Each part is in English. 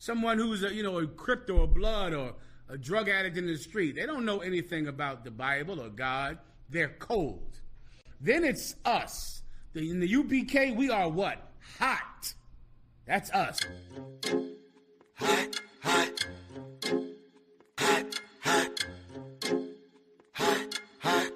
someone who's a crypt or a blood or a drug addict in the street. They don't know anything about the Bible or God. They're cold. Then it's us. In the UPK, we are what? Hot. That's us. Hot, hot. Hot, hot. Hot, hot.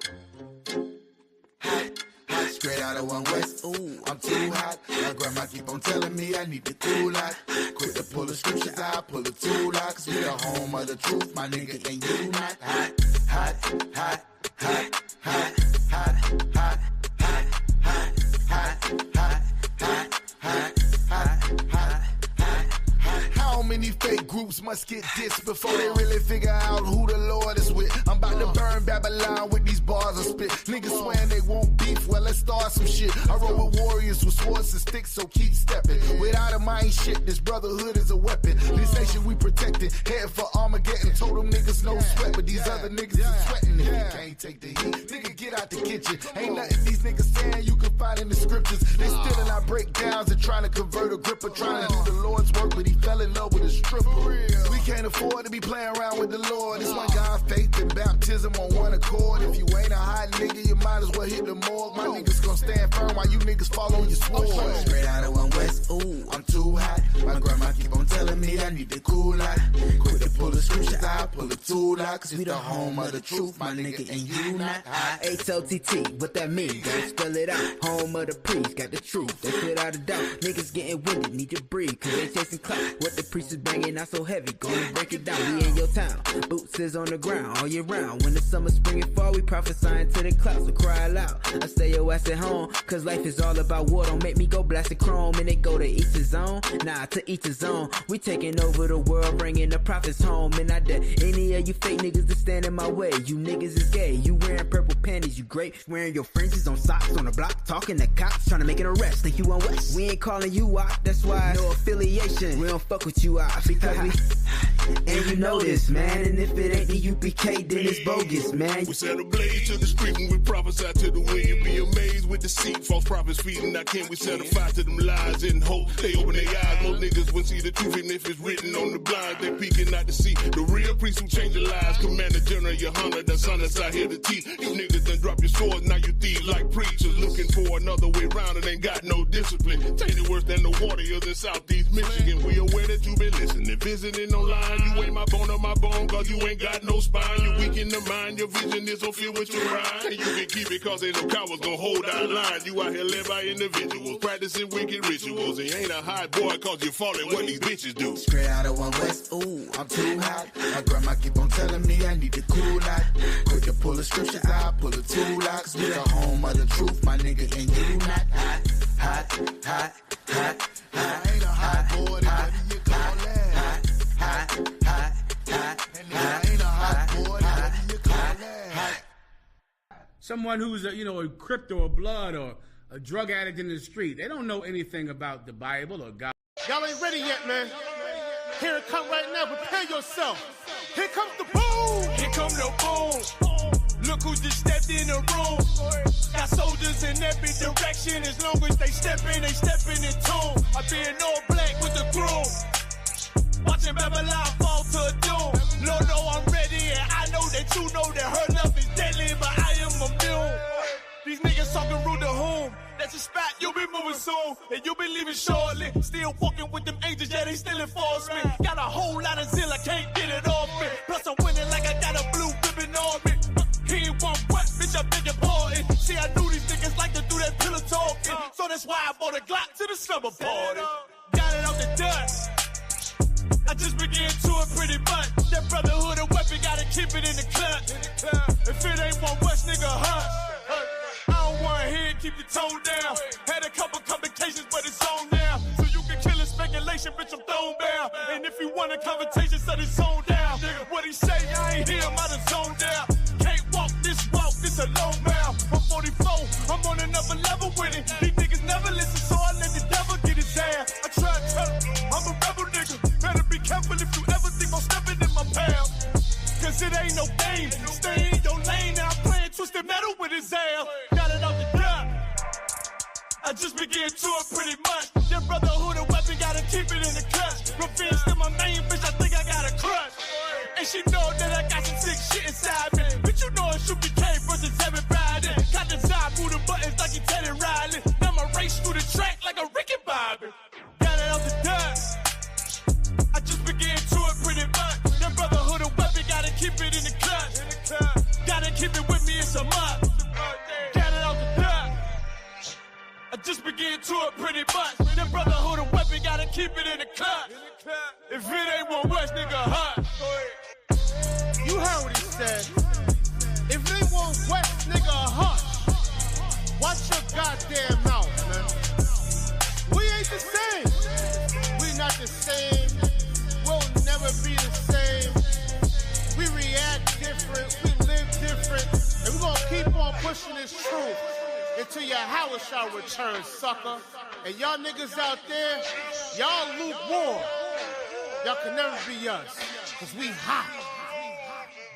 Hot, hot. Straight out of 1 West. Ooh, I'm too hot. My grandma keep on telling me I need to cool out. Quick to pull the scriptures out, pull the tool out. Cause we the home of the truth, my nigga, and you not hot. Hot, hot, hot, hot, hot, hot, hot, hot, hot, hot, hot, hot, hot, hot. How many fake groups must get dissed before they really figure out who the Lord is with? I'm about to burn Babylon with these bars I spit. Niggas swearing they won't beef, well let's start some shit. I roll with warriors with swords and sticks, so keep stepping. Without a mind shit, this brotherhood is a weapon. This nation we protecting, head for Armageddon. Told them niggas no sweat, but these other niggas is sweating. If you can't take the heat, nigga get out the kitchen. Ain't nothing these niggas saying you can find in the scriptures. They stealing our breakdowns and trying to convert a gripper, trying to do the Lord's work, but he fell in love with a stripper. We can't afford to be playing around with the Lord. This one God, faith and baptism on one accord. If you ain't a hot nigga, you might as well hit the morgue. My niggas gon' stand firm while you niggas fall on your sword. Straight out of 1 West, ooh, I'm too hot. My grandma keep on telling me I need to cool out. Quick to pull the scriptures out, pull the tool out. Cause we the home of the truth, my nigga, and you not hot. H-O-T-T, what that mean? Don't spell it out. Home of the priest, got the truth. That's without a doubt. Niggas getting winded, need to breathe. Cause they chasing clout. What the priest is banging out so heavy, gonna break it down. We in your town, boots is on the ground all year round. When the summer, spring, and fall, we prophesying to the clouds, so cry loud. I stay your ass at home, cause life is all about war. Don't make me go blasting chrome, and they go to each his own. Nah, to each his own. We taking over the world, bringing the prophets home. And I dare any of you fake niggas to stand in my way. You niggas is gay, you wearing purple panties, you great. Wearing your fringes on socks on the block, talking to cops, trying to make an arrest. Think you on West? We ain't calling you out, that's why no affiliation. We don't fuck with you out, because we and you know this, man. And if it ain't the UPK, then it's bogus, man. We set a blaze to the street when we prophesy to the wind. Be amazed with deceit, false prophets feeding our kin. We set a fire to them lies in hope. They open their eyes, most niggas wouldn't see the truth, even if it's written on the blinds. They peeking out to see the real priests who change their lives. Commander General, your hunter, the son that's out here to teach. You niggas done drop your swords, now you thieves like preachers. Looking for another way round and ain't got no discipline. Tainted worse than the warriors in Southeast Michigan. We aware that you been listening, visiting online. You ain't my bone or my bone, cause you ain't got no spine. You weak in the mind, your vision is so filled with your rhyme. And you can keep it cause ain't no cowards gonna hold our line. You out here led by individuals, practicing wicked rituals. And you ain't a hot boy cause you're falling what these bitches do. Straight out of 1 West, ooh, I'm too hot. My grandma keep on telling me I need to cool out. Quick to pull the scriptures out, pull the tool out. Cause we the home of the truth, my nigga, and you not hot. Hot, hot, hot, hot. I ain't a hot boy, what do you call that? Hot, hot, hot, hot. And I ain't a hot boy, what do you call that? Someone who's a crypt or a blood or a drug addict in the street. They don't know anything about the Bible or God. Y'all ain't ready yet, man. Here it come right now. Prepare yourself. Here comes the boom. Here come the boom. Look who just stepped in the room. Got soldiers in every direction. As long as they stepping in tune. I been all black with the groom. Watching Babylon fall to doom. Lord, know I'm ready, and I know that you know that her love is deadly, but I am immune. These niggas talking rude to whom? That's a spot you'll be moving soon, and you'll be leaving shortly. Still walking with them angels, yeah, they still enforce me. Got a whole lot of zeal, I can't get it off me. Plus I'm winning like I got a blue ribbon on me. He ain't one what, bitch, I beg your pardon. See, I knew these niggas like to do that pillow talking, so that's why I bought a Glock to the slumber party. Got it off the dust. I just began to it pretty much. That brotherhood and weapon, gotta keep it in the clutch. If it ain't 1 West, nigga, hush. I don't wanna hear it, keep your tone down. Had a couple complications, but it's on now. So you can kill in speculation, bitch, I'm thrown down. And if you want a conversation, set his zone down. What he say, I ain't hear him, I done zoned out. Can't walk, this a long mouth. I'm 44, I'm on another level with it. These niggas never listen, so I let the devil get his ass. I try to tell him, I'm a rebel nigga. Better be careful if you ever think I'm stepping in my path. Cause it ain't no game. Stay in your lane, now I'm playing twisted metal with his ass. Got it off the gut. I just began to it pretty much. That brotherhood and weapon, gotta keep it in the clutch. Revenge to my main If it ain't one West nigga hot. You heard what he said. If they want West nigga hot, watch your goddamn mouth, man. We ain't the same. We not the same. We'll never be the same. We react different. We live different. And we're gonna keep on pushing this truth until your house shall return, sucker. And y'all niggas out there, y'all lukewarm. Y'all can never be us. Cause we hot.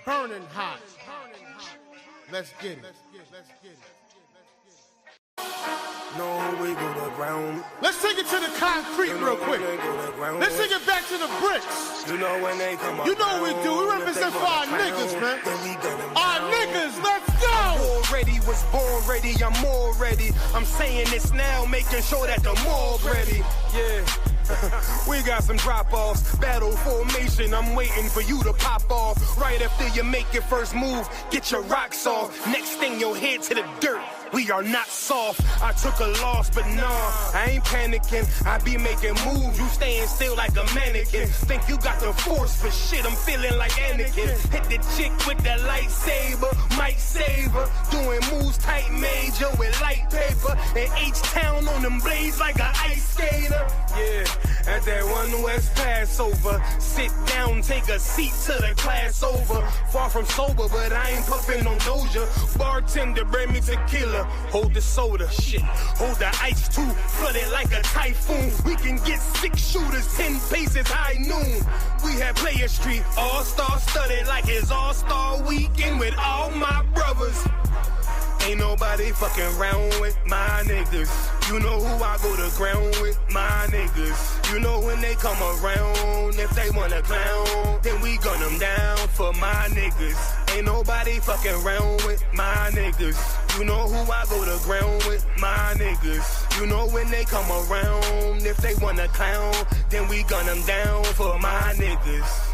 Burning hot. Let's get it. No, we go to ground. Let's take it to the concrete real quick. Let's take it back to the bricks. You know when they come up. You know what we do. We represent for our niggas, man. Our niggas, let's go. Already was born ready. I'm more ready. I'm saying this now, making sure that the morgue ready. Yeah. We got some drop-offs, battle formation, I'm waiting for you to pop off. Right after you make your first move, get your rocks off. Next thing you'll head to the dirt, we are not soft. I took a loss, but nah, I ain't panicking. I be making moves, you staying still like a mannequin. Think you got the force for shit, I'm feeling like Anakin. Hit the chick with that lightsaber, might save her. Doing moves tight major with light paper. And H-Town on them blades like an ice skater. Yeah. At that one West Passover, sit down, take a seat to the class over. Far from sober, but I ain't puffin' on Doja. Bartender, bring me tequila. Hold the soda, shit. Hold the ice too, flood it like a typhoon. We can get 6 shooters, 10 paces high noon. We had Player Street, all-star studded like it's all-star weekend with all my brothers. Ain't nobody fucking round with my niggas. You know who I go to ground with, my niggas. You know when they come around, if they wanna clown, then we gun them down for my niggas. Ain't nobody fucking round with my niggas. You know who I go to ground with, my niggas. You know when they come around, if they wanna clown, then we gun them down for my niggas.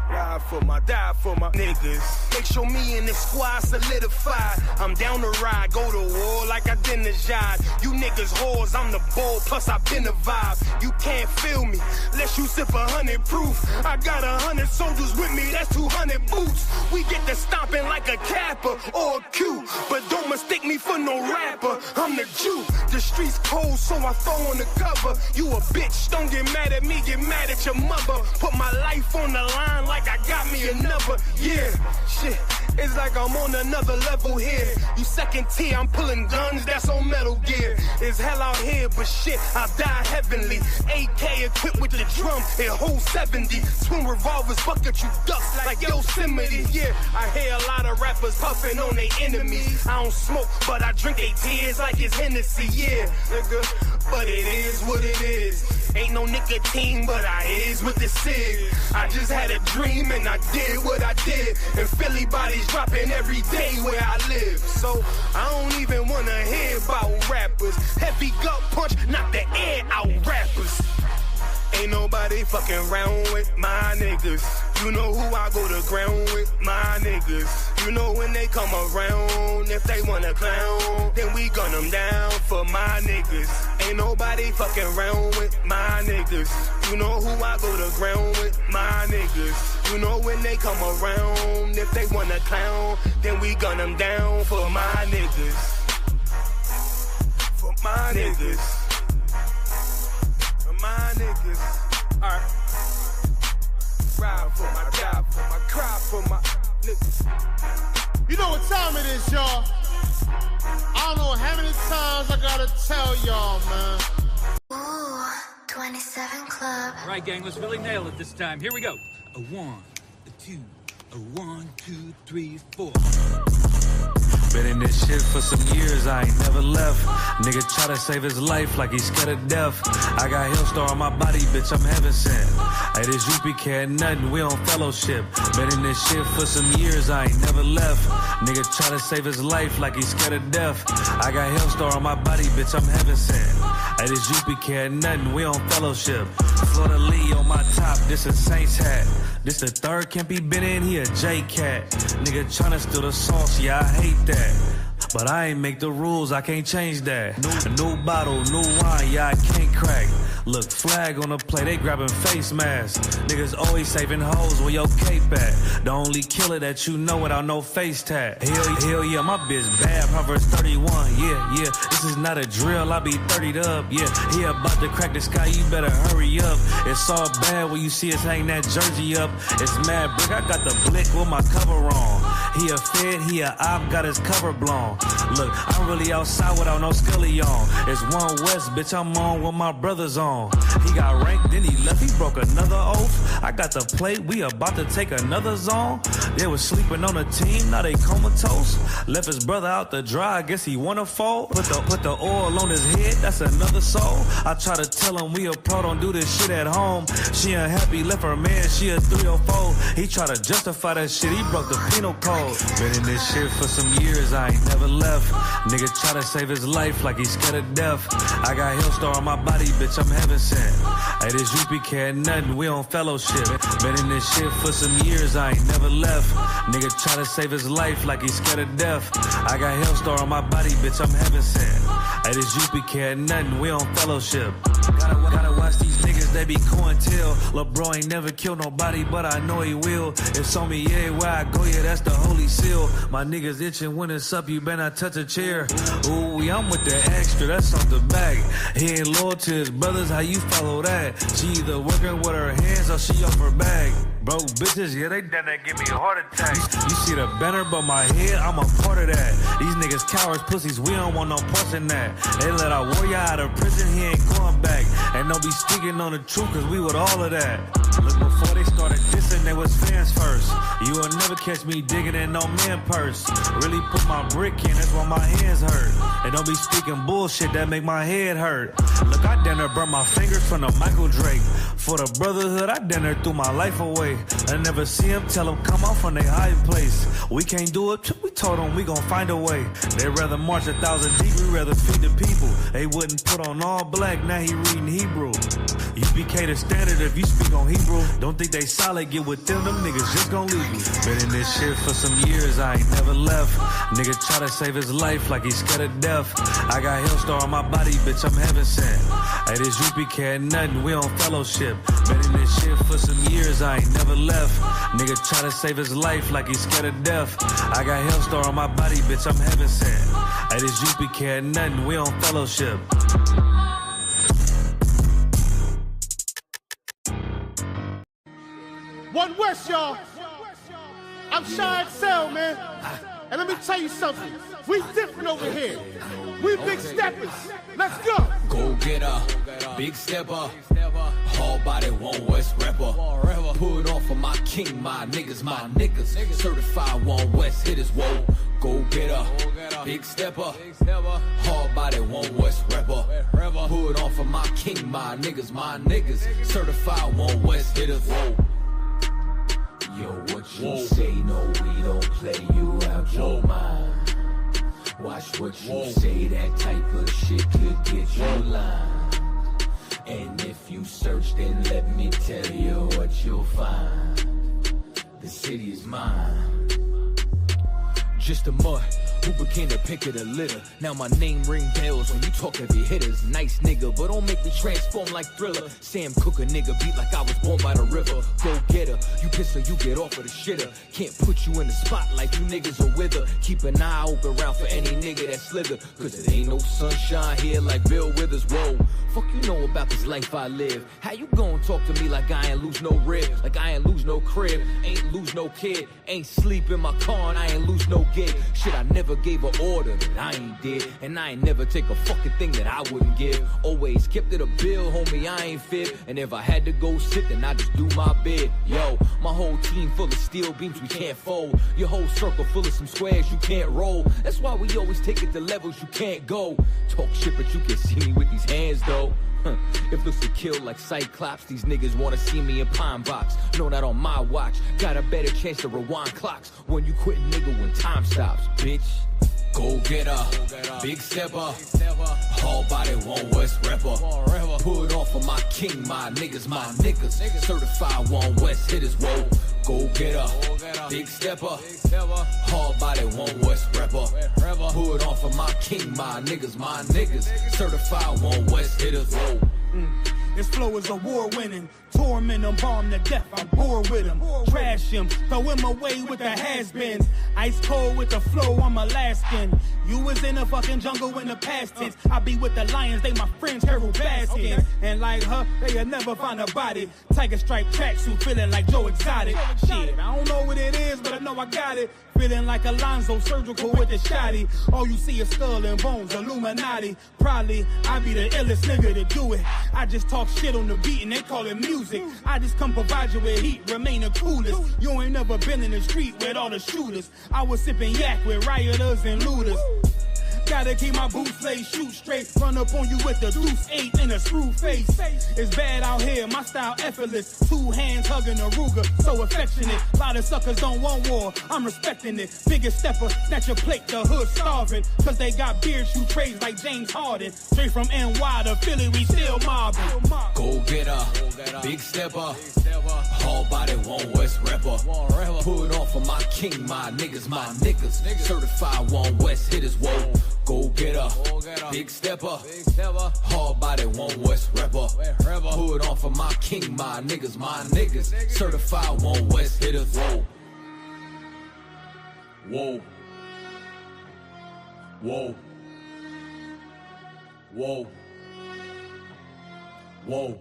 Ride for my, die for my niggas. Make sure me and the squad solidified. I'm down to ride, go to war like I did the job. You niggas whores, I'm the ball, plus I been the vibe. You can't feel me, unless you sip 100 proof. I got 100 soldiers with me, that's 200 boots. We get to stomping like a Kappa or a Q. But don't mistake me for no rapper, I'm the Jew. The streets cold, so I throw on the cover. You a bitch, don't get mad at me, get mad at your mother. Put my life on the line like I got me another, yeah, shit. It's like I'm on another level here. You second tier, I'm pulling guns, that's on Metal Gear. It's hell out here, but shit, I die heavenly. AK equipped with the drum, it holds 70. Twin revolvers, bucket you ducks like Yosemite. Yeah, I hear a lot of rappers puffing on their enemies. I don't smoke, but I drink they tears like it's Hennessy. Yeah, nigga, but it is what it is. Ain't no nicotine, but I is with the cig. I just had a dream and I did what I did. And Philly bodies dropping every day where I live. So I don't even wanna hear about rappers. Heavy gut punch, knock the air out rappers. Ain't nobody fucking round with my niggas. You know who I go to ground with, my niggas. You know when they come around, if they wanna clown, then we gun them down for my niggas. Ain't nobody fucking round with my niggas. You know who I go to ground with, my niggas. You know when they come around, if they wanna clown, then we gun them down for my niggas. For my niggas. My niggas, alright. Ride for my job, for my crop, for my niggas. You know what time it is, y'all. I don't know how many times I gotta tell y'all, man. Ooh, 27 Club. All right, gang, let's really nail it this time. Here we go. A 1, a 2, a 1, 2, 3, 4. Been in this shit for some years, I ain't never left. Nigga try to save his life like he's scared of death. I got Hillstar on my body, bitch, I'm heaven sent. Hey, this UPK ain't nothing, we on fellowship. Been in this shit for some years, I ain't never left. Nigga try to save his life like he's scared of death. I got Hillstar on my body, bitch, I'm heaven sent. Hey, this UPK ain't nothing, we on fellowship. Florida Lee on my top, this a Saints hat. This the third Kempy been in, he a J-Cat. Nigga tryna steal the sauce, yeah, I hate that. But I ain't make the rules, I can't change that. New bottle, new wine, yeah, I can't crack. Look, flag on the play, they grabbing face masks. Niggas always saving hoes where your cape at. The only killer that you know without no face tag. Hell yeah, my bitch bad, Proverbs 31. Yeah, this is not a drill, I be 30'd up. Yeah, he about to crack the sky, you better hurry up. It's all bad when you see us hang that jersey up. It's mad brick, I got the blick with my cover on. He a fed, he a op, got his cover blown. Look, I'm really outside without no scully on. It's one West, bitch, I'm on with my brothers on. He got ranked, then he left, he broke another oath. I got the plate, we about to take another zone. They was sleeping on the team, now they comatose. Left his brother out to dry, I guess he wanna fold. Put the oil on his head, that's another soul. I try to tell him we a pro, don't do this shit at home. She unhappy, left her man, she a 304. He try to justify that shit, he broke the penal code. Been in this shit for some years, I ain't never left. Nigga try to save his life like he's scared of death. I got Hillstar on my body, bitch, I'm heaven sent. Hey, this UPK ain't nothing, we on fellowship. Been in this shit for some years, I ain't never left. Nigga try to save his life like he's scared of death. I got Hillstar on my body, bitch, I'm heaven sent. Hey, this UPK ain't nothing, we on fellowship. Gotta watch these niggas, they be cointel. Lil' bro ain't never killed nobody, but I know he will. It's on me everywhere I go, yeah, that's the holy seal. My niggas itching when it's up, you better not touch a chair. Ooh, I'm with the extra, that's off the back. He ain't loyal to his brothers, how you follow that? She either working with her hands or she off her bag. Broke bitches, yeah, they done that give me a heart attack. You see the banner, but my head, I'm a part of that. These niggas cowards, pussies, we don't want no parts in that. They let our warrior out of prison, he ain't going back. And don't be speaking on the truth, cause we with all of that. Look, before they started dissing, they was fans first. You will never catch me digging in no man purse. Really put my brick in, that's why my hands hurt. And don't be speaking bullshit, that make my head hurt. Look, I done burn my fingers from the Michael Drake. For the brotherhood, I done threw my life away. I never see him, tell him come out from their hiding place. We can't do it, we told them we gon' find a way. They'd rather march 1,000 deep, we rather feed the people. They wouldn't put on all black, now he reading Hebrew. UPK the standard if you speak on Hebrew. Don't think they solid, get with them niggas just gon' leave you. Been in this shit for some years, I ain't never left. Nigga try to save his life like he's scared of death. I got Hillstar on my body, bitch, I'm heaven sent. Hey, this UPK ain't nothing, we on fellowship. Been in this shit for some years, I ain't never left. Nigga try to save his life like he's scared of death. I got Hillstar on my body, bitch, I'm heaven sent. Hey, this UPK ain't nothing, we on fellowship. One West, y'all. I'm Shy XL, man. And let me tell you something. We different over here. We big steppers. Let's go. Go get a big stepper. All body one West rapper. Put on for my king, my niggas. Certified one West hitters, whoa. Go get a big stepper. All body one West rapper. Put on for my king, my niggas. Certified one West hitters, whoa. Yo, what you say? No, we don't play you out your mind. Watch what you say, that type of shit could get you lined. And if you search, then let me tell you what you'll find. The city is mine. Just a mud who became the pick of the litter. Now my name ring bells when you talk heavy hitters. Nice nigga, but don't make me transform like Thriller. Sam Cooke a nigga beat like I was born by the river. Go get her, you piss her, you get off of the shitter. Can't put you in the spotlight, you niggas are with her. Keep an eye open around for any nigga that slither. Cause it ain't no sunshine here like Bill Withers, whoa. Fuck you know about this life I live. How you gon' talk to me like I ain't lose no rib? Like I ain't lose no crib, ain't lose no kid. Ain't sleep in my car and I ain't lose no gig. Shit, I never gave an order that I ain't did. And I ain't never take a fucking thing that I wouldn't give. Always kept it a bill, homie, I ain't fit. And if I had to go sit, then I just do my bid. Yo, my whole team full of steel beams we can't fold. Your whole circle full of some squares you can't roll. That's why we always take it to levels you can't go. Talk shit, but you can see me with these hands though. If looks to kill like Cyclops, these niggas wanna see me in Pine Box. Know that on my watch, got a better chance to rewind clocks when you quit nigga when time stops, bitch. Go get a big stepper. All body one West rapper. Put on for my king, my niggas. Certified one West hitters, whoa. Go get a big stepper. All body one West rapper. Put on for my king, my niggas. Certified one West hitters, whoa. His flow is award winning. Torment him, bomb to death, I'm bored with him. Trash him, throw him away with the has-beens. Ice cold with the flow, I'm Alaskan. You was in the fucking jungle in the past tense. I be with the lions, they my friends, Harold Baskins. And like her, they'll never find a body. Tiger stripe tracksuit, feeling like Joe Exotic. Shit, I don't know what it is, but I know I got it. Feeling like Alonzo, surgical with the shotty. All you see is skull and bones, Illuminati. Probably I be the illest nigga to do it. I just talk shit on the beat and they call it music. I just come provide you with heat, remain the coolest. You ain't never been in the street with all the shooters. I was sipping yak with rioters and looters. Gotta keep my boots laced, shoot straight, run up on you with the deuce 8 in a screw face. It's bad out here, my style effortless. 2 hands hugging a Ruger, so affectionate. A lot of suckers don't want war, I'm respecting it. Biggest stepper, snatch your plate, the hood starving. Cause they got beard shoe trades like James Harden. Straight from NY to Philly, we still mobbing. Go get her, big stepper. All body, one West rapper. Put on for my king, my niggas. Certified one West hitters, whoa. Go get her, big stepper. Hard body, one West rapper. Put on for my king, my niggas. Certified one West hitters, whoa. Whoa. Whoa. Whoa. Whoa.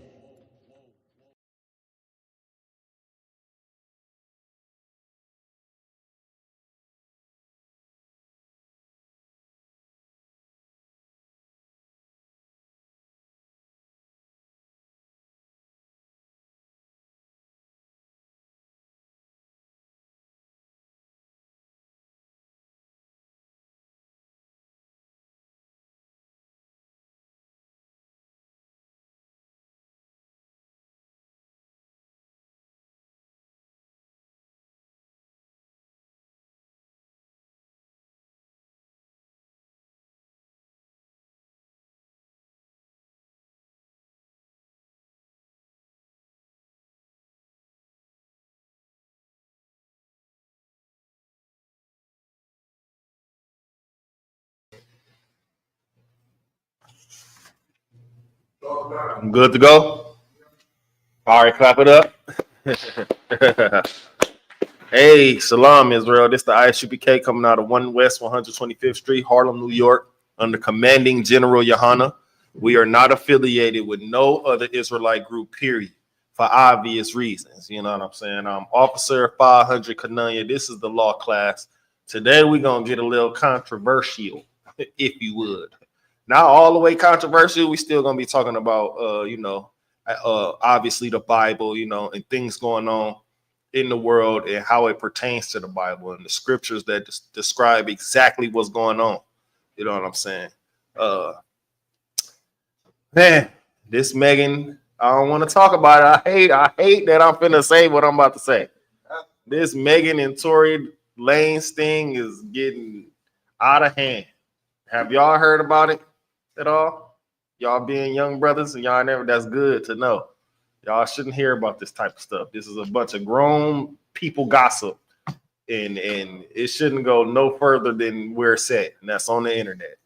I'm good to go. All right, clap it up. Hey, Shalom, Israel. This is the Isupk coming out of 1 West 125th Street, Harlem, New York, under commanding General Yohana. We are not affiliated with no other Israelite group, period, for obvious reasons. You know what I'm saying? I'm Officer 500 Kananya. This is the law class. Today, we're going to get a little controversial, if you would. Not all the way controversial. We still going to be talking about, obviously the Bible, and things going on in the world and how it pertains to the Bible and the scriptures that describe exactly what's going on. You know what I'm saying? Man, this Megan, I don't want to talk about it. I hate that I'm finna say what I'm about to say. This Megan and Tory Lanez thing is getting out of hand. Have y'all heard about it at all? Y'all being young brothers and y'all never, that's good to know. Y'all shouldn't hear about this type of stuff. This is a bunch of grown people gossip, and it shouldn't go no further than where it's at, and that's on the internet.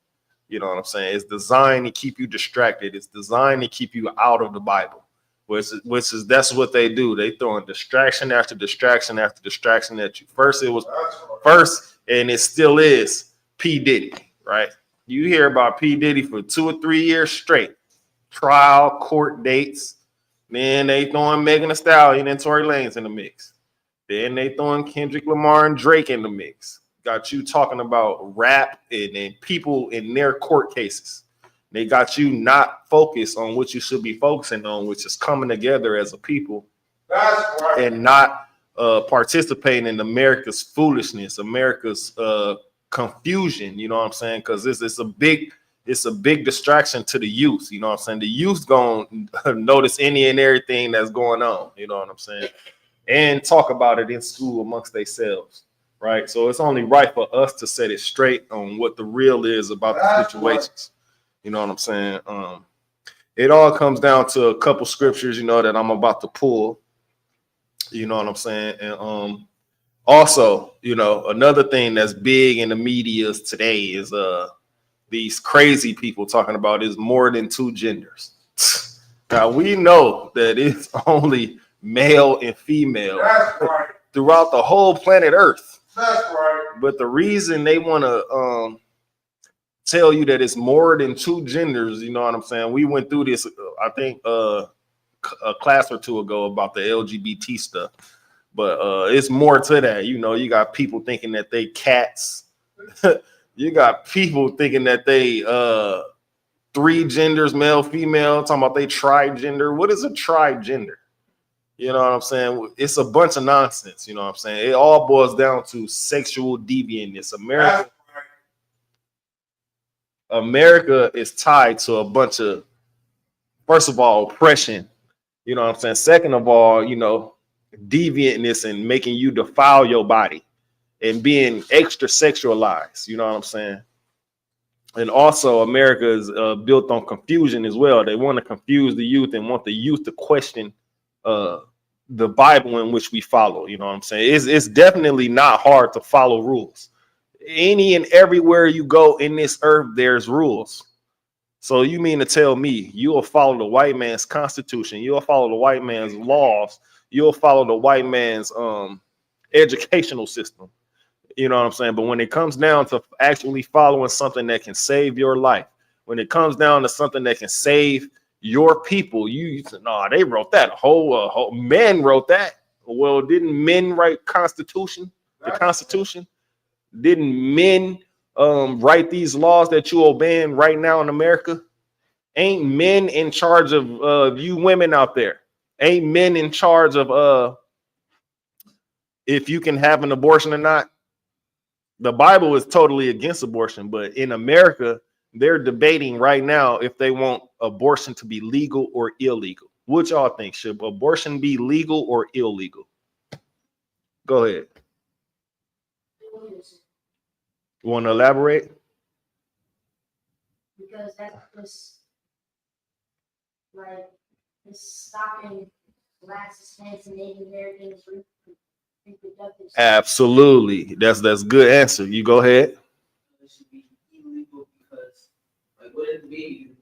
You know what I'm saying? It's designed to keep you distracted. It's designed to keep you out of the Bible, which is that's what they do. They throwing distraction after distraction after distraction at you. First, and it still is P. Diddy, right? You hear about P. Diddy for 2 or 3 years straight. Trial, court dates. Then they throwing Megan Thee Stallion and Tory Lanez in the mix. Then they throwing Kendrick Lamar and Drake in the mix. Got you talking about rap and people in their court cases. They got you not focused on what you should be focusing on, which is coming together as a people. That's right. And not participating in America's foolishness, America's confusion. You know what I'm saying? Because it's a big distraction to the youth. You know what I'm saying? The youth gonna notice any and everything that's going on. You know what I'm saying? And talk about it in school amongst themselves. Right. So it's only right for us to set it straight on what the real is about the situations. You know what I'm saying? It all comes down to a couple scriptures, that I'm about to pull. You know what I'm saying? And also, another thing that's big in the media today is these crazy people talking about is more than 2 genders. Now we know that it's only male and female throughout the whole planet Earth. That's right. But the reason they want to tell you that it's more than two genders, you know what I'm saying? We went through this, I think, a class or two ago about the LGBT stuff. But it's more to that. You know, you got people thinking that they cats. You got people thinking that they three genders, male, female, talking about they trigender. What is a trigender? You know what I'm saying? It's a bunch of nonsense. You know what I'm saying? It all boils down to sexual deviantness. America is tied to a bunch of, first of all, oppression. You know what I'm saying? Second of all, you know, deviantness and making you defile your body and being extra sexualized. You know what I'm saying? And also, America is built on confusion as well. They want to confuse the youth and want the youth to question the Bible in which we follow. You know what I'm saying? It's definitely not hard to follow rules. Any and everywhere you go in this earth, there's rules. So you mean to tell me you'll follow the white man's constitution, you'll follow the white man's laws, you'll follow the white man's educational system? You know what I'm saying? But when it comes down to actually following something that can save your life, when it comes down to something that can save your people, you say, no, they wrote that. Whole men wrote that. Well, didn't men write Constitution? The Constitution? Didn't men write these laws that you obeying right now in America? Ain't men in charge of you women out there? Ain't men in charge of if you can have an abortion or not? The Bible is totally against abortion, but in America, they're debating right now if they want abortion to be legal or illegal. What y'all think? Should abortion be legal or illegal? Go ahead. You want to elaborate? Because that was like it's stopping Black, Hispanics, and Native Americans reproductive. Absolutely, that's good answer. You go ahead. It should be illegal because, like, what it mean?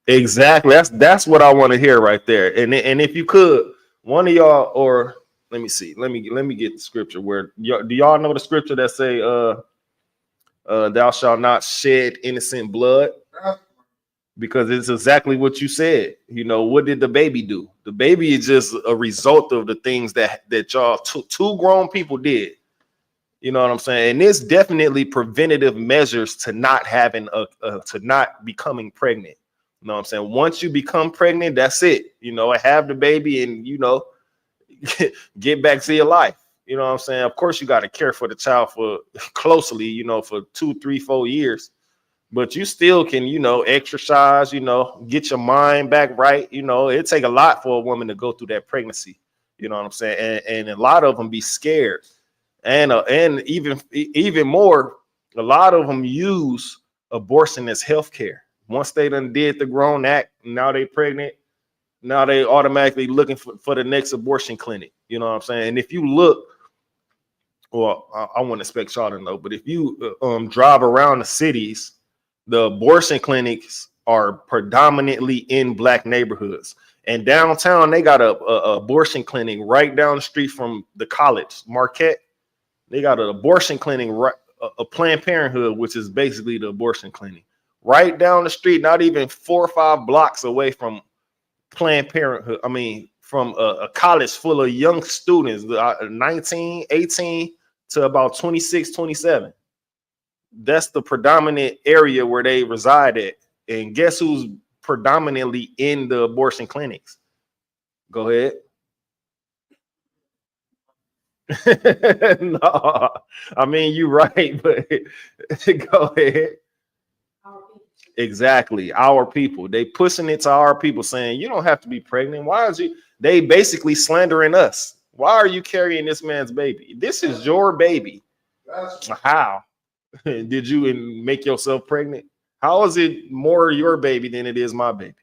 Exactly. That's what I want to hear right there. And if you could, one of y'all, or let me see. Let me get the scripture. Where do y'all know the scripture that say, "Thou shalt not shed innocent blood"? Because it's exactly what you said. You know, what did the baby do? The baby is just a result of the things that y'all two grown people did. You know what I'm saying? And it's definitely preventative measures to not having to not becoming pregnant. You know what I'm saying? Once you become pregnant, that's it. You know, have the baby and, you know, get back to your life. You know what I'm saying? Of course, you got to care for the child for closely, you know, for 2, 3, 4 years. But you still can, you know, exercise, you know, get your mind back right. You know, it take a lot for a woman to go through that pregnancy. You know what I'm saying? And a lot of them be scared. And even more, a lot of them use abortion as health care. Once they done did the grown act, now they pregnant. Now they automatically looking for the next abortion clinic. You know what I'm saying? And if you look, well, I wouldn't expect y'all to know, but if you drive around the cities, the abortion clinics are predominantly in Black neighborhoods. And downtown, they got a abortion clinic right down the street from the college, Marquette. They got an abortion clinic, right, a Planned Parenthood, which is basically the abortion clinic, right down the street, not even 4 or 5 blocks away from Planned Parenthood. I mean, from a college full of young students, 19, 18 to about 26, 27. That's the predominant area where they reside at. And guess who's predominantly in the abortion clinics? Go ahead. No, I mean, you're right, but go ahead. Exactly, our people. They pushing it to our people, saying you don't have to be pregnant. Why is you? They basically slandering us. Why are you carrying this man's baby? This is your baby. How did you make yourself pregnant? How is it more your baby than it is my baby?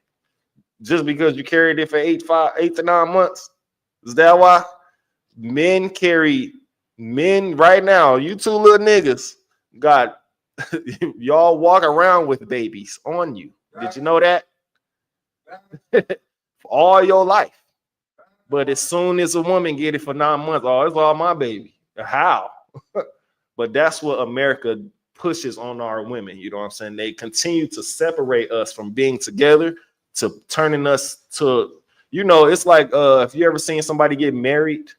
Just because you carried it for 8 to 9 months? Is that why? Men right now, you two little niggas got y'all walk around with babies on you. Did you know that? all your life. But as soon as a woman get it for 9 months, oh, it's all my baby. How? But that's what America pushes on our women. You know what I'm saying? They continue to separate us from being together to turning us to, you know, it's like if you ever seen somebody get married,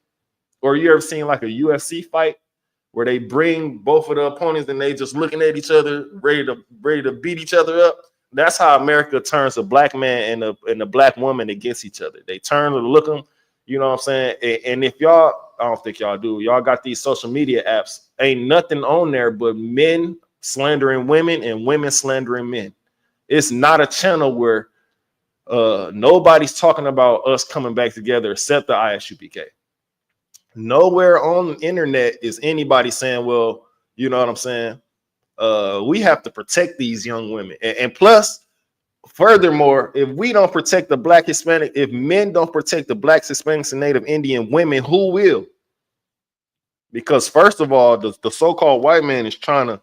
or you ever seen like a UFC fight where they bring both of the opponents and they just looking at each other, ready to beat each other up. That's how America turns a black man and a black woman against each other. They turn to look them, you know what I'm saying? And if y'all, I don't think y'all do, y'all got these social media apps, ain't nothing on there but men slandering women and women slandering men. It's not a channel where nobody's talking about us coming back together except the ISUPK. Nowhere on the internet is anybody saying, well, you know what I'm saying? We have to protect these young women. And plus, furthermore, if we don't protect the black Hispanic, if men don't protect the blacks, Hispanics, and Native Indian women, who will? Because first of all, the so-called white man is trying to,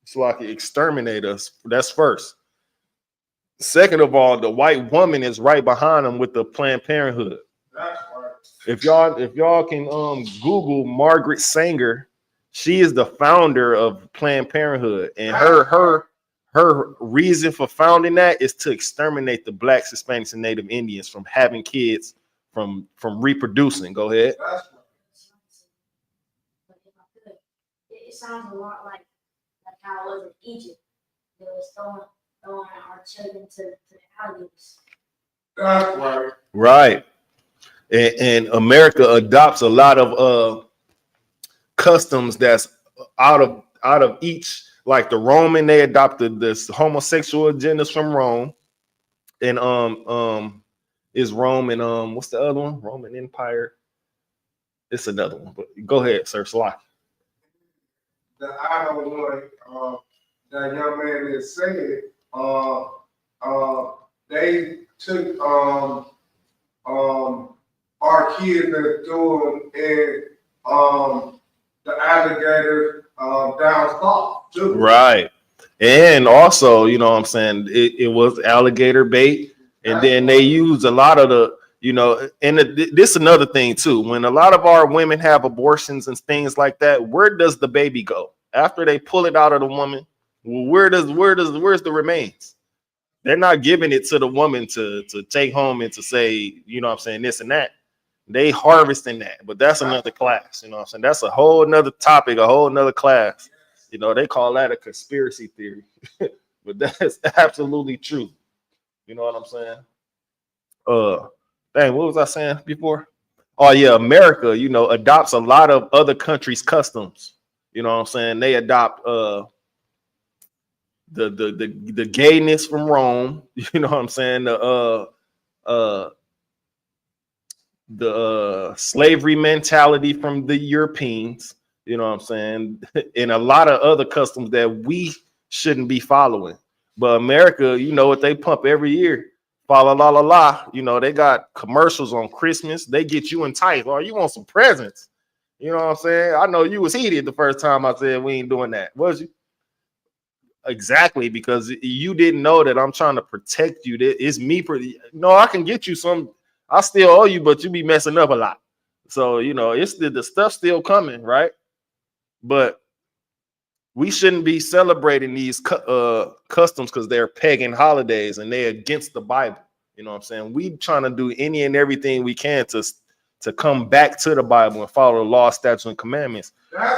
it's like exterminate us. That's first. Second of all, the white woman is right behind them with the Planned Parenthood. That's right. If y'all can Google Margaret Sanger, she is the founder of Planned Parenthood, and her reason for founding that is to exterminate the blacks, Hispanics, and Native Indians from having kids, from reproducing. Go ahead. It sounds a lot like how it was in Egypt. They was throwing our children to the alligators. That's right. Right. And America adopts a lot of customs that's out of each. Like the Roman, they adopted this homosexual agendas from Rome, and is Rome, and what's the other one? Roman Empire. It's another one, but go ahead, sir. Slack. The other one, that young man is saying, they took our kids that's doing it, the alligator down south too. Right. And also, you know what I'm saying, it was alligator bait. And then they use a lot of the, you know, and this is another thing too. When a lot of our women have abortions and things like that, where does the baby go? After they pull it out of the woman, where's the remains? They're not giving it to the woman to take home and to say, you know what I'm saying, this and that. They harvesting that, but that's another class. You know what I'm saying? That's a whole nother topic, a whole nother class. You know, they call that a conspiracy theory, but that's absolutely true. You know what I'm saying? Dang, what was I saying before? Oh yeah, America, you know, adopts a lot of other countries' customs. You know what I'm saying? They adopt the gayness from Rome. You know what I'm saying? The slavery mentality from the Europeans. You know what I'm saying? And a lot of other customs that we shouldn't be following. But America, you know what they pump every year? Fa la la la la. You know, they got commercials on Christmas. They get you enticed. Or you want some presents. You know what I'm saying? I know you was heated the first time I said we ain't doing that. Was you? Exactly, because you didn't know that I'm trying to protect you. That it's me. No, I can get you some. I still owe you, but you be messing up a lot. So, you know, it's the stuff still coming, right? But we shouldn't be celebrating these customs because they're pagan holidays and they're against the Bible. You know what I'm saying? We trying to do any and everything we can to come back to the Bible and follow the law, statutes, and commandments,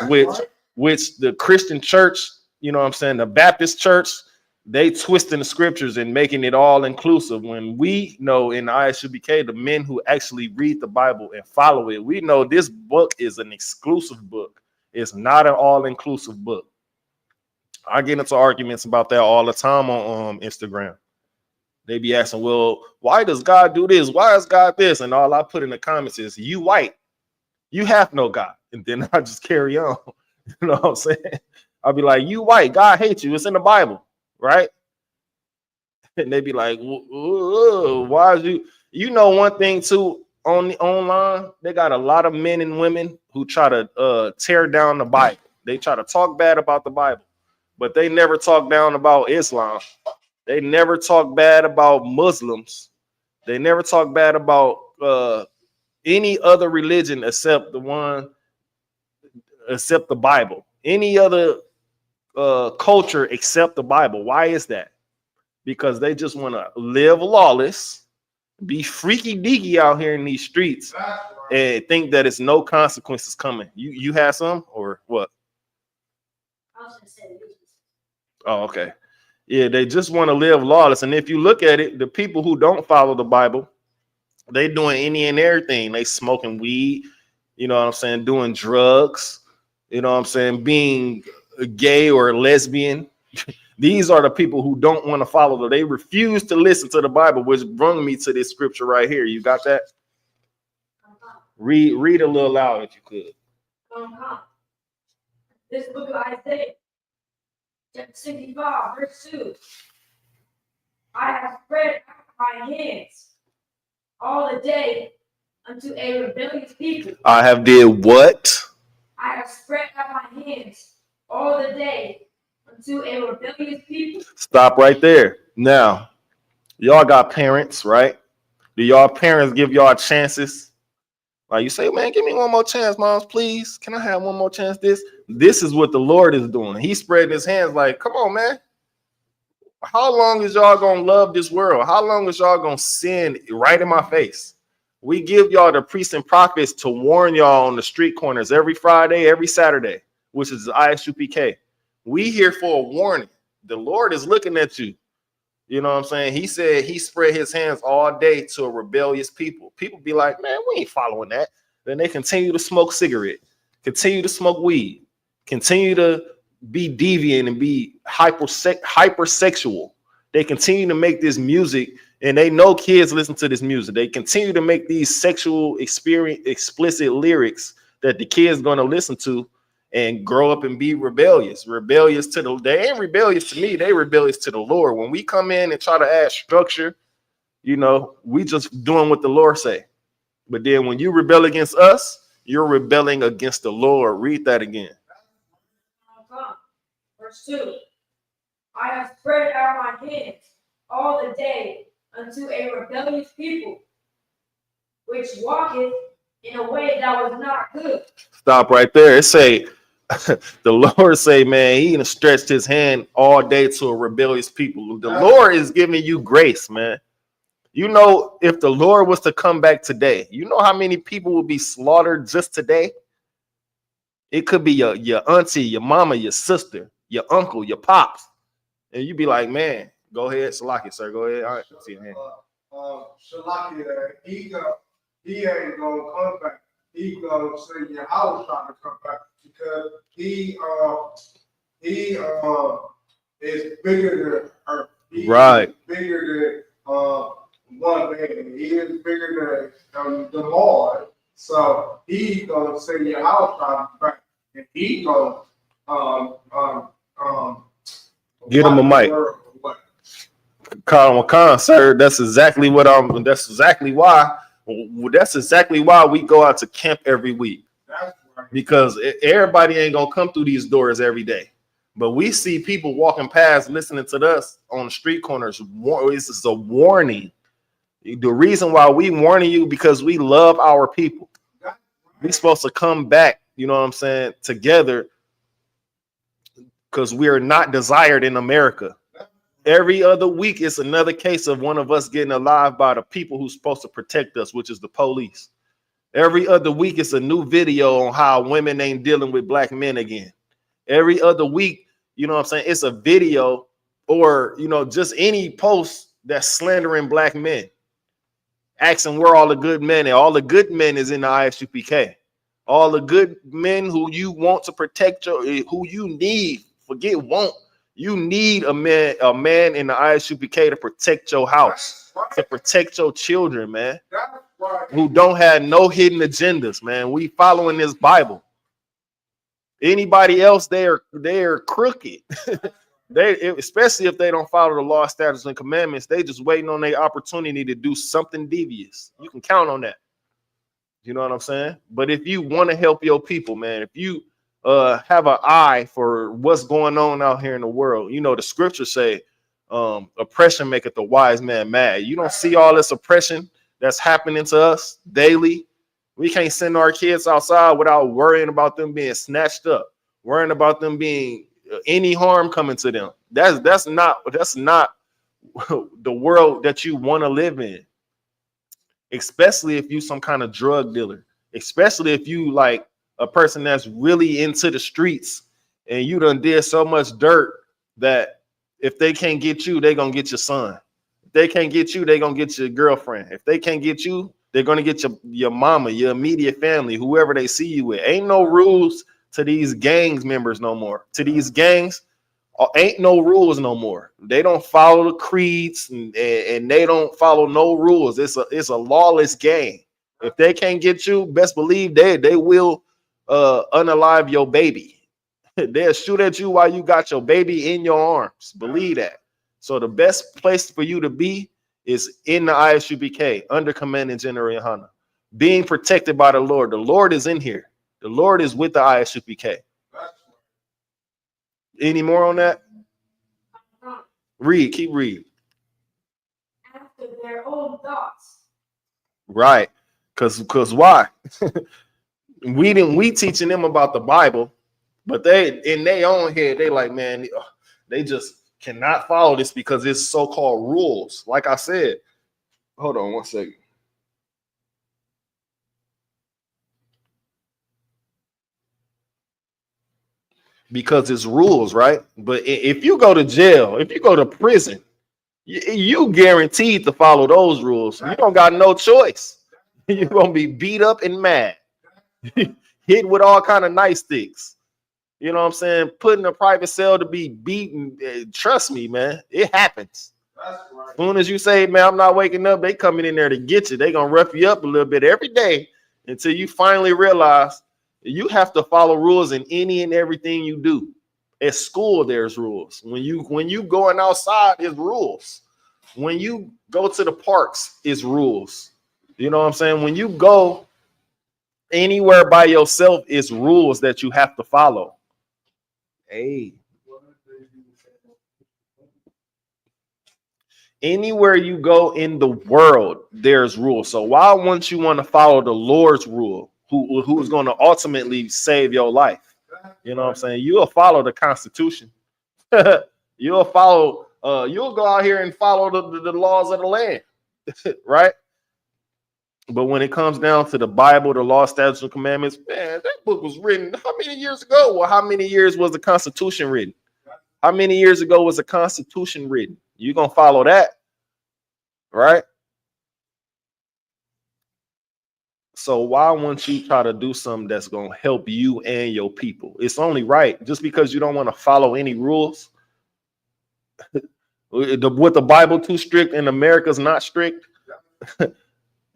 which the Christian church, you know what I'm saying, the Baptist church, they twisting the scriptures and making it all inclusive. When we know in ISUPK, the men who actually read the Bible and follow it, we know this book is an exclusive book. It's not an all-inclusive book. I get into arguments about that all the time on Instagram. They be asking, well, why does God do this? Why is God this? And all I put in the comments is, you white, you have no God. And then I just carry on. You know what I'm saying? I'll be like, you white, God hates you. It's in the Bible, right? And they be like, why is you know one thing too, online, they got a lot of men and women who try to tear down the Bible. They try to talk bad about the Bible, but they never talk down about Islam. They never talk bad about Muslims. They never talk bad about any other religion except the Bible. Any other culture except the Bible. Why is that? Because they just want to live lawless, be freaky deaky out here in these streets, and think that it's no consequences coming. You have some or what? I was gonna say Oh, okay. Yeah, they just want to live lawless. And if you look at it, the people who don't follow the Bible, they doing any and everything. They smoking weed, you know what I'm saying, doing drugs, you know what I'm saying, being gay or lesbian. These are the people who don't want to follow. They refuse to listen to the Bible, which brought me to this scripture right here. You got that? Read a little loud if you could. This book of Isaiah, chapter 65, verse 2. I have spread out my hands all the day unto a rebellious people. I have did what? I have spread out my hands all the day unto a rebellious people. Stop right there. Now, y'all got parents, right? Do y'all parents give y'all chances? Like you say, man, give me one more chance, moms, please. Can I have one more chance? This is what the Lord is doing. He's spreading his hands like, come on, man. How long is y'all gonna love this world? How long is y'all gonna sin right in my face? We give y'all the priests and prophets to warn y'all on the street corners every Friday, every Saturday, which is the Isupk. We here for a warning. The Lord is looking at you. You know what I'm saying? He said he spread his hands all day to a rebellious people. People be like, man, we ain't following that. Then they continue to smoke cigarette, continue to smoke weed, continue to be deviant and be hypersexual. They continue to make this music, and they know kids listen to this music. They continue to make these sexual explicit lyrics that the kids going to listen to and grow up and be rebellious to the, they ain't rebellious to me. They rebellious to the Lord. When we come in and try to add structure, you know, we just doing what the Lord say. But then when you rebel against us, you're rebelling against the Lord. Read that again. Verse 2. I have spread out my hands all the day unto a rebellious people, which walketh in a way that was not good. Stop right there. It say, the Lord say, man, he done stretched his hand all day to a rebellious people. The Lord is giving you grace, man. You know, if the Lord was to come back today, you know how many people will be slaughtered just today? It could be your auntie, your mama, your sister, your uncle, your pops. And you be like, man, go ahead, Salaki, sir. Go ahead. All right, see your hand. Salaki, he ain't gonna come back. He gonna say your house trying to come back because he is bigger than earth. He right. Is bigger than one man. He is bigger than the Lord. So he gonna say your house trying to come back, and he gonna get him a mic. Khan, sir. That's exactly what that's exactly why we go out to camp every week. Because everybody ain't gonna come through these doors every day. But we see people walking past listening to us on the street corners. This is a warning. The reason why we warning you because we love our people. We're supposed to come back, you know what I'm saying, together because we are not desired in America. Every other week, it's another case of one of us getting alive by the people who's supposed to protect us, which is the police. Every other week, it's a new video on how women ain't dealing with black men again. Every other week, you know what I'm saying, it's a video or, you know, just any post that's slandering black men. Asking where all the good men are. All the good men is in the ISUPK. All the good men who you want to protect who you need, forget want. You need a man in the ISUPK to protect your house, to protect your children, man. Who don't have no hidden agendas, man. We following this Bible. Anybody else, they're crooked. Especially if they don't follow the law, statutes, and commandments, they just waiting on their opportunity to do something devious. You can count on that. You know what I'm saying? But if you want to help your people, man, if you have an eye for what's going on out here in the world, you know, the scriptures say, oppression maketh the wise man mad. You don't see all this oppression that's happening to us daily. We can't send our kids outside without worrying about them being snatched up, worrying about them being any harm coming to them. That's not the world that you want to live in, especially if you some kind of drug dealer, especially if you like a person that's really into the streets and you done did so much dirt that if they can't get you, they're gonna get your son. If they can't get you, they're gonna get your girlfriend. If they can't get you, they're gonna get your mama, your immediate family, whoever they see you with. Ain't no rules to these gangs members no more. To these gangs, ain't no rules no more. They don't follow the creeds and they don't follow no rules. It's a lawless gang. If they can't get you, best believe they will unalive your baby. They'll shoot at you while you got your baby in your arms. Believe that. So the best place for you to be is in the ISUPK under Command and General Yohana, being protected by the Lord. The Lord is in here. The Lord is with the ISUPK. Any more on that? Read, keep reading. After their own thoughts. Right. Cause why? we teaching them about the Bible, but they in their own head, they like, man, they just cannot follow this because it's so-called rules. Like I said, hold on one second. Because it's rules, right? But if you go to jail, if you go to prison, you guaranteed to follow those rules. You don't got no choice. You're gonna be beat up and mad, hit with all kind of nightsticks. You know what I'm saying? Put in a private cell to be beaten. Trust me, man, it happens. That's right. As soon as you say, man, I'm not waking up, they coming in there to get you. They gonna rough you up a little bit every day until you finally realize you have to follow rules in any and everything you do. At school, there's rules. When you going outside, there's rules. When you go to the parks, it's rules. You know what I'm saying? When you go anywhere by yourself, it's rules that you have to follow. Hey. Anywhere you go in the world, there's rules. So why wouldn't you want to follow the Lord's rule, who's going to ultimately save your life? You know what I'm saying? You'll follow the Constitution. You'll follow, you'll go out here and follow the laws of the land, right? But when it comes down to the Bible, the law, statutes, and commandments, man, that book was written how many years ago? Well, how many years was the Constitution written? How many years ago was the Constitution written? You're going to follow that, right? So why won't you try to do something that's going to help you and your people? It's only right. Just because you don't want to follow any rules, with the Bible too strict and America's not strict,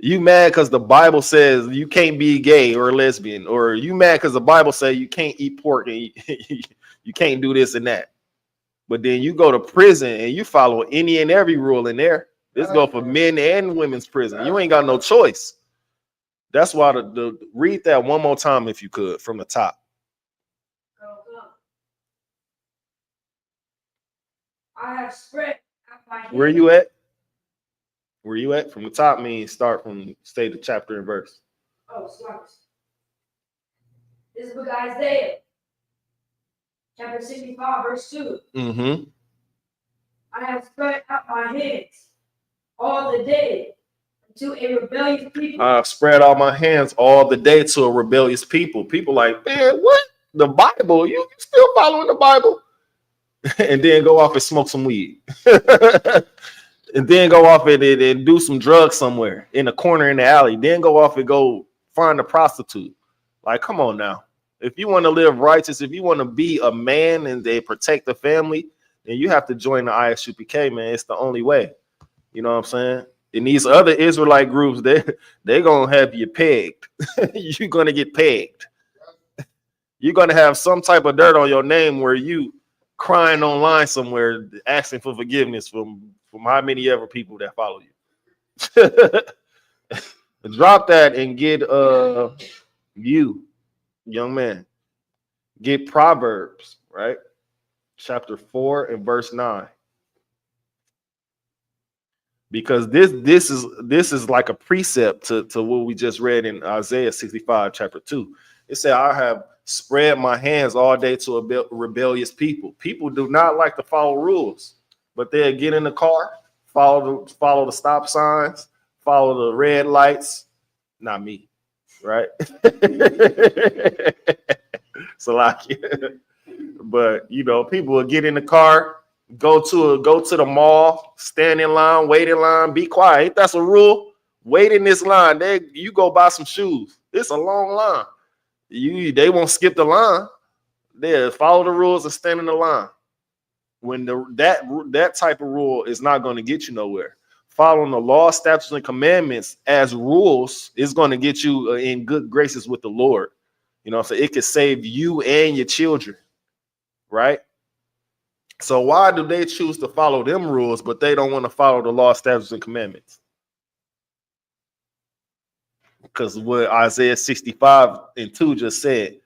you mad because the Bible says you can't be gay or lesbian, or you mad because the Bible says you can't eat pork and you can't do this and that. But then you go to prison and you follow any and every rule in there. This go for men and women's prison. You ain't got no choice. That's why the read that one more time if you could from the top. I have spread out my hands. Where you at? Where you at? From the top means start from say the chapter and verse. Oh, smart. This is book of Isaiah, chapter 65, verse 2. Mm-hmm. I have spread out my hands all the day to a rebellious people. I've spread out my hands all the day to a rebellious people. People like, man, what? The Bible? You still following the Bible? And then go off and smoke some weed. And then go off and do some drugs somewhere in a corner in the alley. Then go off and go find a prostitute. Like, come on now. If you want to live righteous, if you want to be a man and they protect the family, then you have to join the ISUPK, man. It's the only way. You know what I'm saying? In these other Israelite groups, they're going to have you pegged. You're going to get pegged. You're going to have some type of dirt on your name where you crying online somewhere asking for forgiveness from how many ever people that follow you. Drop that and get you, young man, get Proverbs, right? Chapter 4 and verse 9. because this is like a precept to what we just read in Isaiah 65 chapter 2. It said, I have spread my hands all day to a rebellious people. People do not like to follow rules, but they'll get in the car, follow the stop signs, follow the red lights. Not me, right? So like, but you know, people will get in the car, go to the mall, stand in line, wait in line, be quiet. Ain't that a rule? Wait in this line. You go buy some shoes. It's a long line. They won't skip the line. They follow the rules and stand in the line. When that type of rule is not going to get you nowhere. Following the law, statutes, and commandments as rules is going to get you in good graces with the Lord. You know, so it could save you and your children, right? So why do they choose to follow them rules, but they don't want to follow the law, statutes, and commandments? Because what Isaiah 65:2 just said,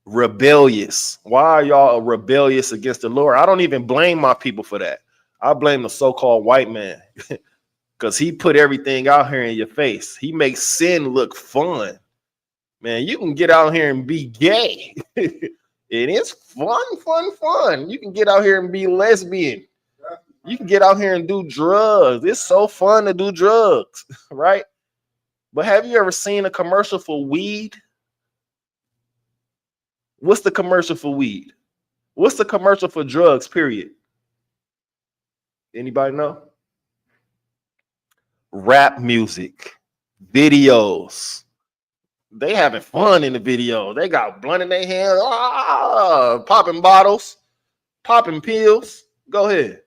rebellious. Why are y'all rebellious against the Lord? I don't even blame my people for that. I blame the so-called white man because he put everything out here in your face. He makes sin look fun. Man, you can get out here and be gay. It is fun. You can get out here and be lesbian. You can get out here and do drugs. It's so fun to do drugs, right? But have you ever seen a commercial for weed? What's the commercial for weed? What's the commercial for drugs, period? Anybody know? Rap music, videos. They having fun in the video. They got blunt in their hands, popping bottles, popping pills. Go ahead.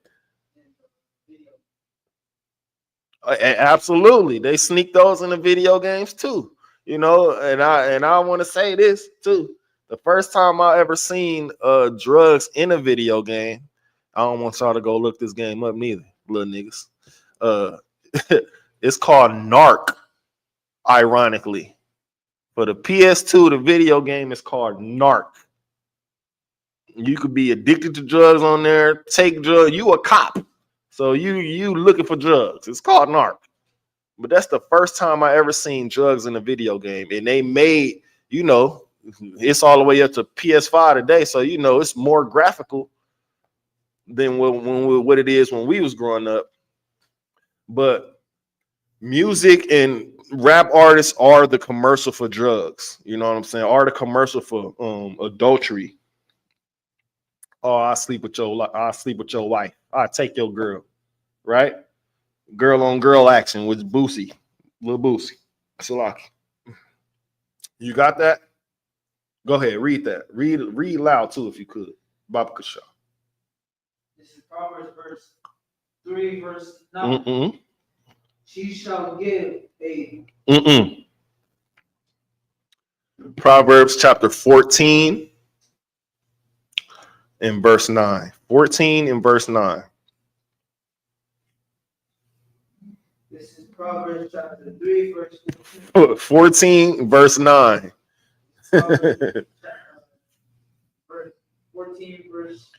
Absolutely. They sneak those in the video games too. You know, and I want to say this too. The first time I ever seen drugs in a video game, I don't want y'all to go look this game up neither, little niggas. It's called Narc, ironically. For the PS2, the video game is called Narc. You could be addicted to drugs on there, take drugs. You a cop, so you looking for drugs. It's called Narc. But that's the first time I ever seen drugs in a video game. And they made, you know, it's all the way up to PS5 today. So, you know, it's more graphical than what it is when we was growing up. But music and rap artists are the commercial for drugs. You know what I'm saying? Are the commercial for adultery. Oh, I'll sleep with your wife. I'll take your girl. Right? Girl on girl action with Boosie. Lil Boosie. Salaki. You got that? Go ahead, read that. Read loud too if you could. Baba Kasha. This is Proverbs verse 3, verse 9. She shall give a Proverbs chapter 14 and verse 9. 14 and verse 9. This is Proverbs chapter 3, verse 14 verse 9. 14 verse.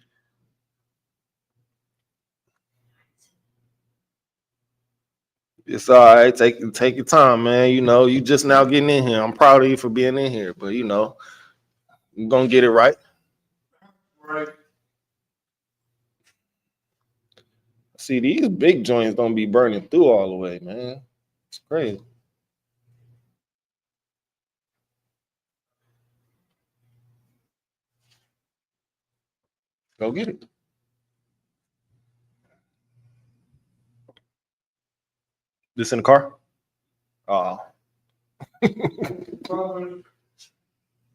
It's all right. Take your time, man. You know, you just now getting in here. I'm proud of you for being in here, but you know, you're gonna get it right. Right. See, these big joints don't be burning through all the way, man. It's crazy. Go get it. This in the car? Oh. Proverbs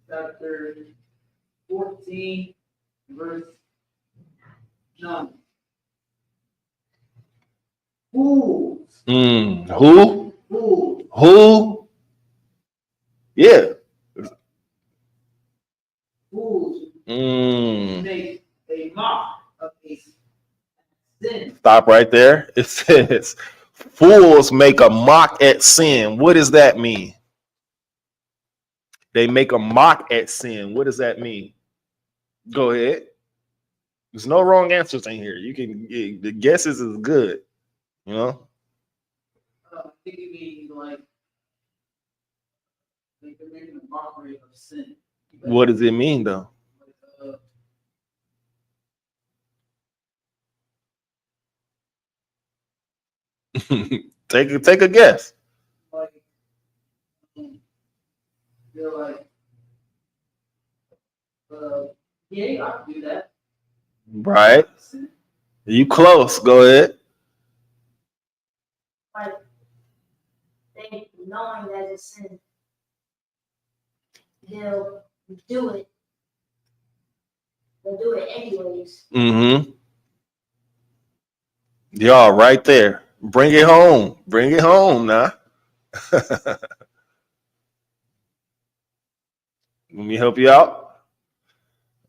chapter 14, verse 9. Fools. Who? Fools. Who? Yeah. Fools. Make a mock of a sin. Stop right there. It says, fools make a mock at sin. What does that mean? They make a mock at sin. What does that mean? Go ahead. There's no wrong answers in here. You can, the guesses is good. You know, I think you mean like they're making a mockery of sin. What does it mean though? Take a guess. Like they're like, yeah, I can do that. Right. You close. Go ahead. Like, they knowing that it's sin, they'll do it. They'll do it anyways. Mm-hmm. Y'all right there. Bring it home. Bring it home now. Let me help you out.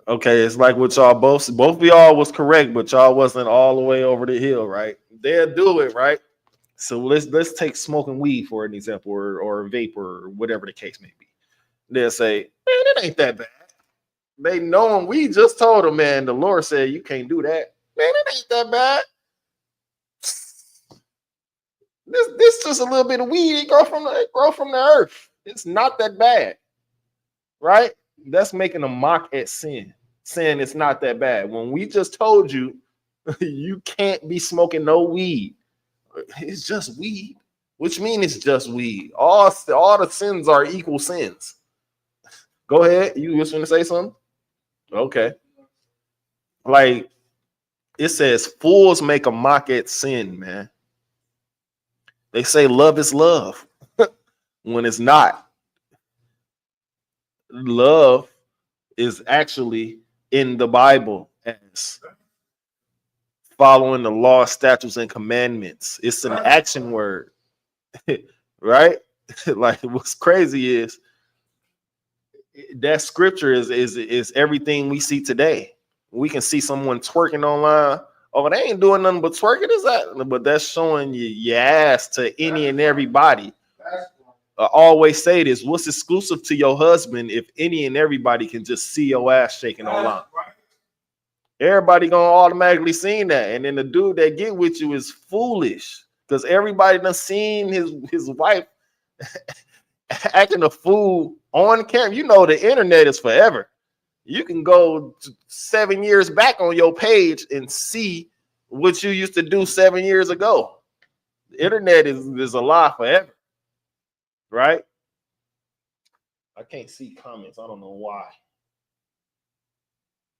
Okay, it's like what y'all both of y'all was correct, but y'all wasn't all the way over the hill, right? They'll do it, right? So let's take smoking weed for an example, or vapor, or whatever the case may be. They'll say, man, it ain't that bad. They know him. We just told them, man, the Lord said you can't do that. Man, it ain't that bad. This just a little bit of weed. It grow from the earth. It's not that bad, right? That's making a mock at sin, saying it's not that bad. When we just told you, you can't be smoking no weed. It's just weed, which means it's just weed. All the sins are equal sins. Go ahead. You just want to say something? Okay. Like it says, fools make a mock at sin, man. They say love is love when it's not. Love is actually in the Bible as following the law, statutes, and commandments. It's an action word, right? Like what's crazy is that scripture is everything we see today. We can see someone twerking online. Oh, they ain't doing nothing but twerking. Is that? But that's showing you your ass to any and everybody. I always say this: what's exclusive to your husband if any and everybody can just see your ass shaking online? Everybody gonna automatically see that, and then the dude that get with you is foolish because everybody done seen his wife acting a fool on camera. You know the internet is forever. You can go 7 years back on your page and see what you used to do 7 years ago. The internet is alive forever, right? I can't see comments. I don't know why.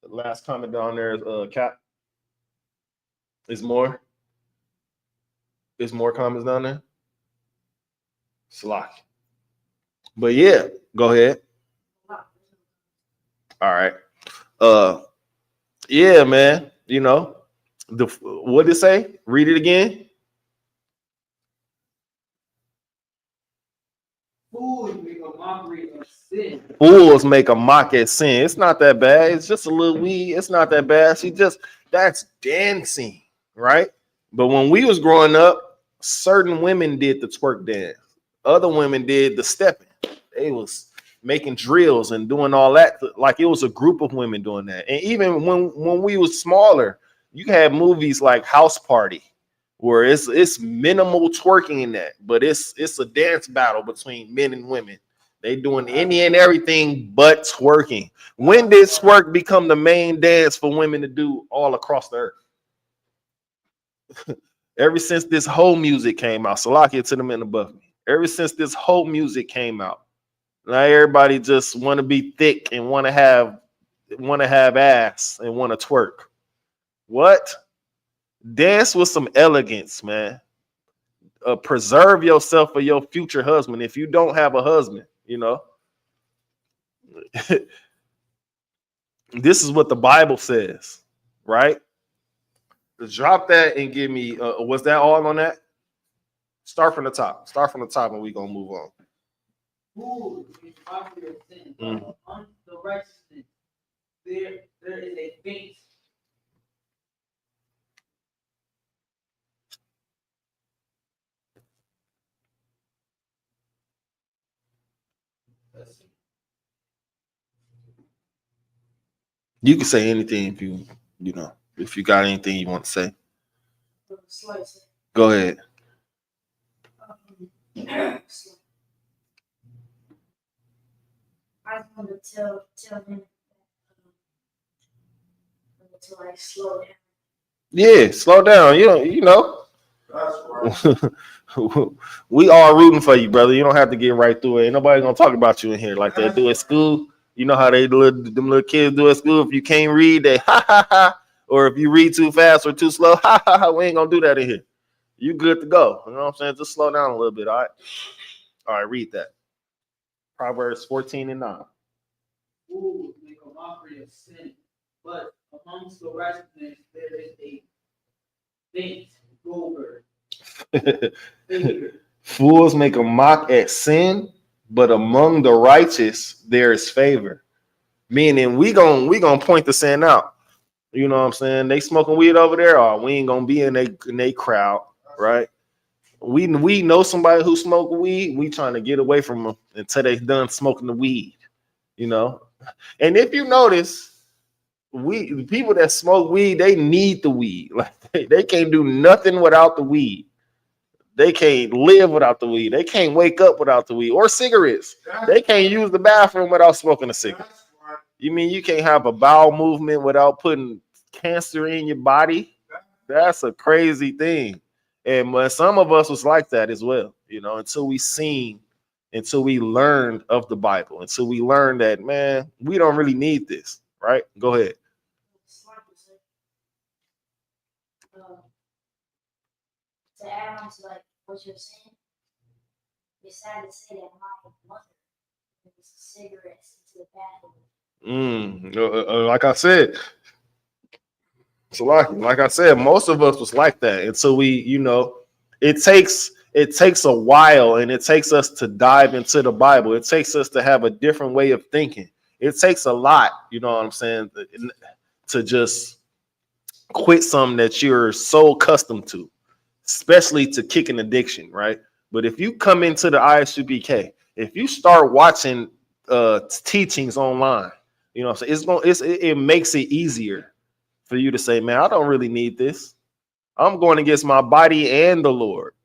The last comment down there is Cap. Is more? There's more comments down there? Slack. But yeah, go ahead. All right. Yeah, man. You know, what did it say? Read it again. Fools make a mockery of sin. Fools make a mock at sin. It's not that bad. It's just a little weed. It's not that bad. That's dancing, right? But when we was growing up, certain women did the twerk dance. Other women did the stepping. They was making drills and doing all that. Like it was a group of women doing that. And even when we was smaller, you had movies like House Party, where it's minimal twerking in that, but it's a dance battle between men and women. They doing any and everything but twerking. When did twerk become the main dance for women to do all across the earth? Ever since this whole music came out, Salakia to the men above me. Ever since this whole music came out, now everybody just want to be thick and want to have ass and want to twerk. What? Dance with some elegance, man. Preserve yourself for your future husband. If you don't have a husband, you know. This is what the Bible says, right? Drop that and give me. Was that all on that? Start from the top. Start from the top, and we're gonna move on. Fools make a mockery of sin. But on the righteousness, there is a faint. You can say anything if you got anything you want to say. Go ahead. I just wanted to tell him to like slow down. Yeah, slow down. You know. That's right. We all rooting for you, brother. You don't have to get right through it. Ain't nobody gonna talk about you in here like they do at school. You know how them little kids do at school. If you can't read, they ha ha ha. Or if you read too fast or too slow, ha ha ha. We ain't gonna do that in here. You good to go. You know what I'm saying? Just slow down a little bit. All right. All right, read that. Proverbs 14:9. Fools make a mockery of sin, but amongst the righteousness there is a faint goldberg. Fools make a mock at sin, but among the righteous there is favor. Meaning we gonna point the sin out. You know what I'm saying? They smoking weed over there, or we ain't gonna be in they crowd, right? We know somebody who smoke weed. We trying to get away from them until they done smoking the weed. You know, and if you notice, the people that smoke weed, they need the weed. Like they can't do nothing without the weed. They can't live without the weed. They can't wake up without the weed or cigarettes. They can't use the bathroom without smoking a cigarette. You mean you can't have a bowel movement without putting cancer in your body? That's a crazy thing. And some of us was like that as well, you know, until we learned of the Bible, until we learned that, man, we don't really need this, right? Go ahead. To add on to like what you're saying, it's sad to say that my mother was cigarettes into the bathroom. Like I said, so like I said, most of us was like that until we, you know, it takes a while, and it takes us to dive into the Bible. It takes us to have a different way of thinking. It takes a lot, you know what I'm saying, to just quit something that you're so accustomed to, especially to kick an addiction, right? But if you come into the ISUPK, if you start watching teachings online, you know, so it makes it easier for you to say, man, I don't really need this. I'm going against my body and the Lord,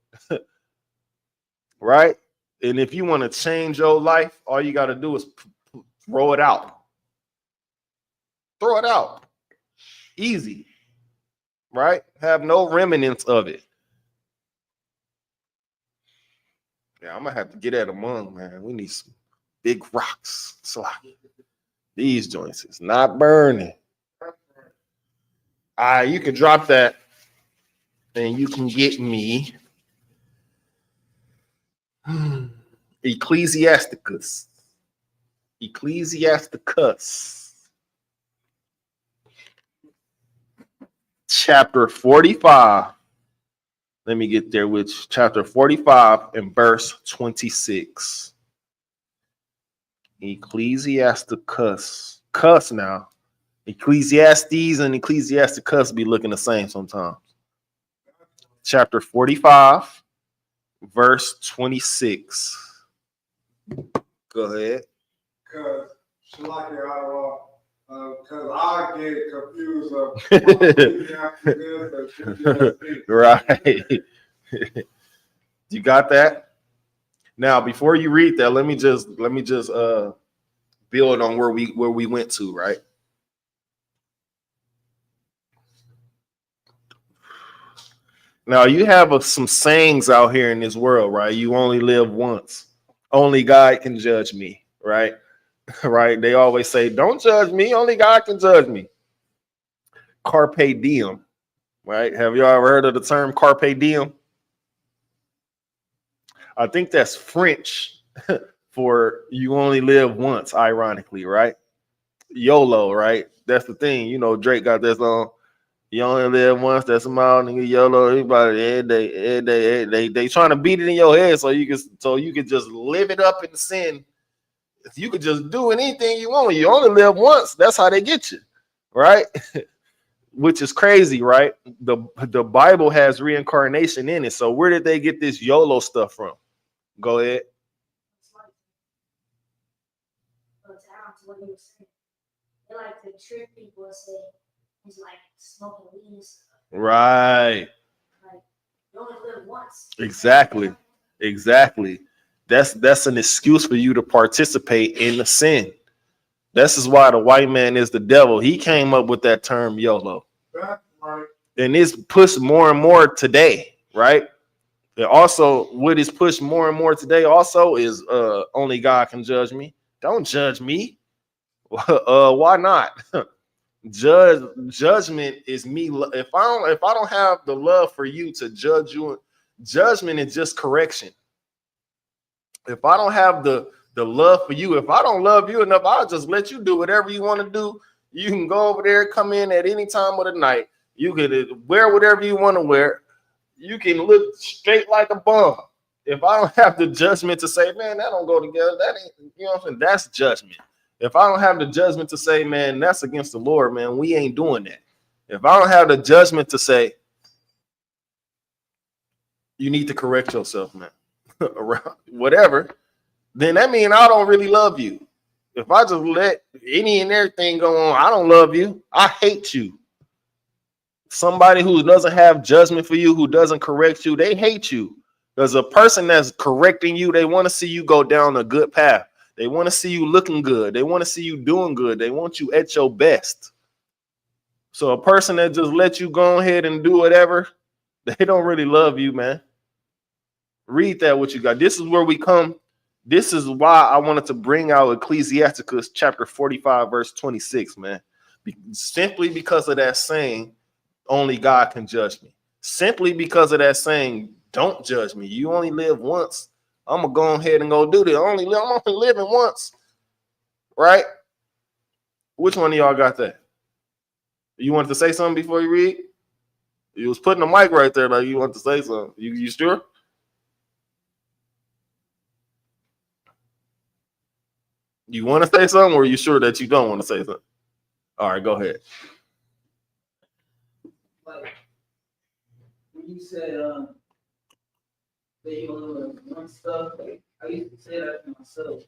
right? And if you want to change your life, all you got to do is throw it out. Throw it out. Easy, right? Have no remnants of it. Yeah, I'm gonna have to get at among, man. We need some big rocks. So these joints is not burning. You can drop that, and you can get me Ecclesiasticus. Chapter 45. Let me get there with chapter 45 and verse 26. Ecclesiasticus. Cuss now. Ecclesiastes and Ecclesiasticus be looking the same sometimes. Chapter 45, verse 26. Go ahead. Because I get confused of right. You got that? Now, before you read that, let me just build on where we went to, right? Now, you have some sayings out here in this world, right? You only live once. Only God can judge me, right? Right? They always say, don't judge me. Only God can judge me. Carpe diem, right? Have you ever heard of the term carpe diem? I think that's French for you only live once, ironically, right? YOLO, right? That's the thing. You know, Drake got this on. You only live once. That's a mile, nigga. YOLO. Everybody, every day. They trying to beat it in your head so you can just live it up in the sin. If you could just do anything you want, you only live once. That's how they get you, right? Which is crazy, right? The Bible has reincarnation in it. So where did they get this YOLO stuff from? Go ahead. They like to trick people and say it's like smoking weed and stuff. Right. Like you only live once. Exactly. Exactly. That's an excuse for you to participate in the sin. This is why the white man is the devil. He came up with that term YOLO. That's right. And it's pushed more and more today, right? And also, what is pushed more and more today also is only God can judge me. Don't judge me. Why not? Judgment is me. If I don't have the love for you to judge you, judgment is just correction. If I don't have the love for you, if I don't love you enough, I'll just let you do whatever you want to do. You can go over there, come in at any time of the night. You can wear whatever you want to wear. You can look straight like a bum. If I don't have the judgment to say, man, that don't go together, that ain't, you know what I'm saying? That's judgment. If I don't have the judgment to say, man, that's against the Lord, man, we ain't doing that. If I don't have the judgment to say, you need to correct yourself, man, whatever, then that means I don't really love you. If I just let any and everything go on, I don't love you. I hate you. Somebody who doesn't have judgment for you, who doesn't correct you, they hate you. There's a person that's correcting you. They want to see you go down a good path. They want to see you looking good. They want to see you doing good. They want you at your best. So a person that just lets you go ahead and do whatever, they don't really love you, man. Read that what you got. This is where we come. This is why I wanted to bring out Ecclesiasticus chapter 45, verse 26, man. Simply because of that saying, only God can judge me. Simply because of that saying, don't judge me. You only live once. I'm gonna go ahead and go do this. I'm only living once, right? Which one of y'all got that? You wanted to say something before you read? You was putting the mic right there, like you want to say something. You sure? You want to say something, or are you sure that you don't want to say something? All right, go ahead. Like when you said that you only one stuff, like I used to say that to myself.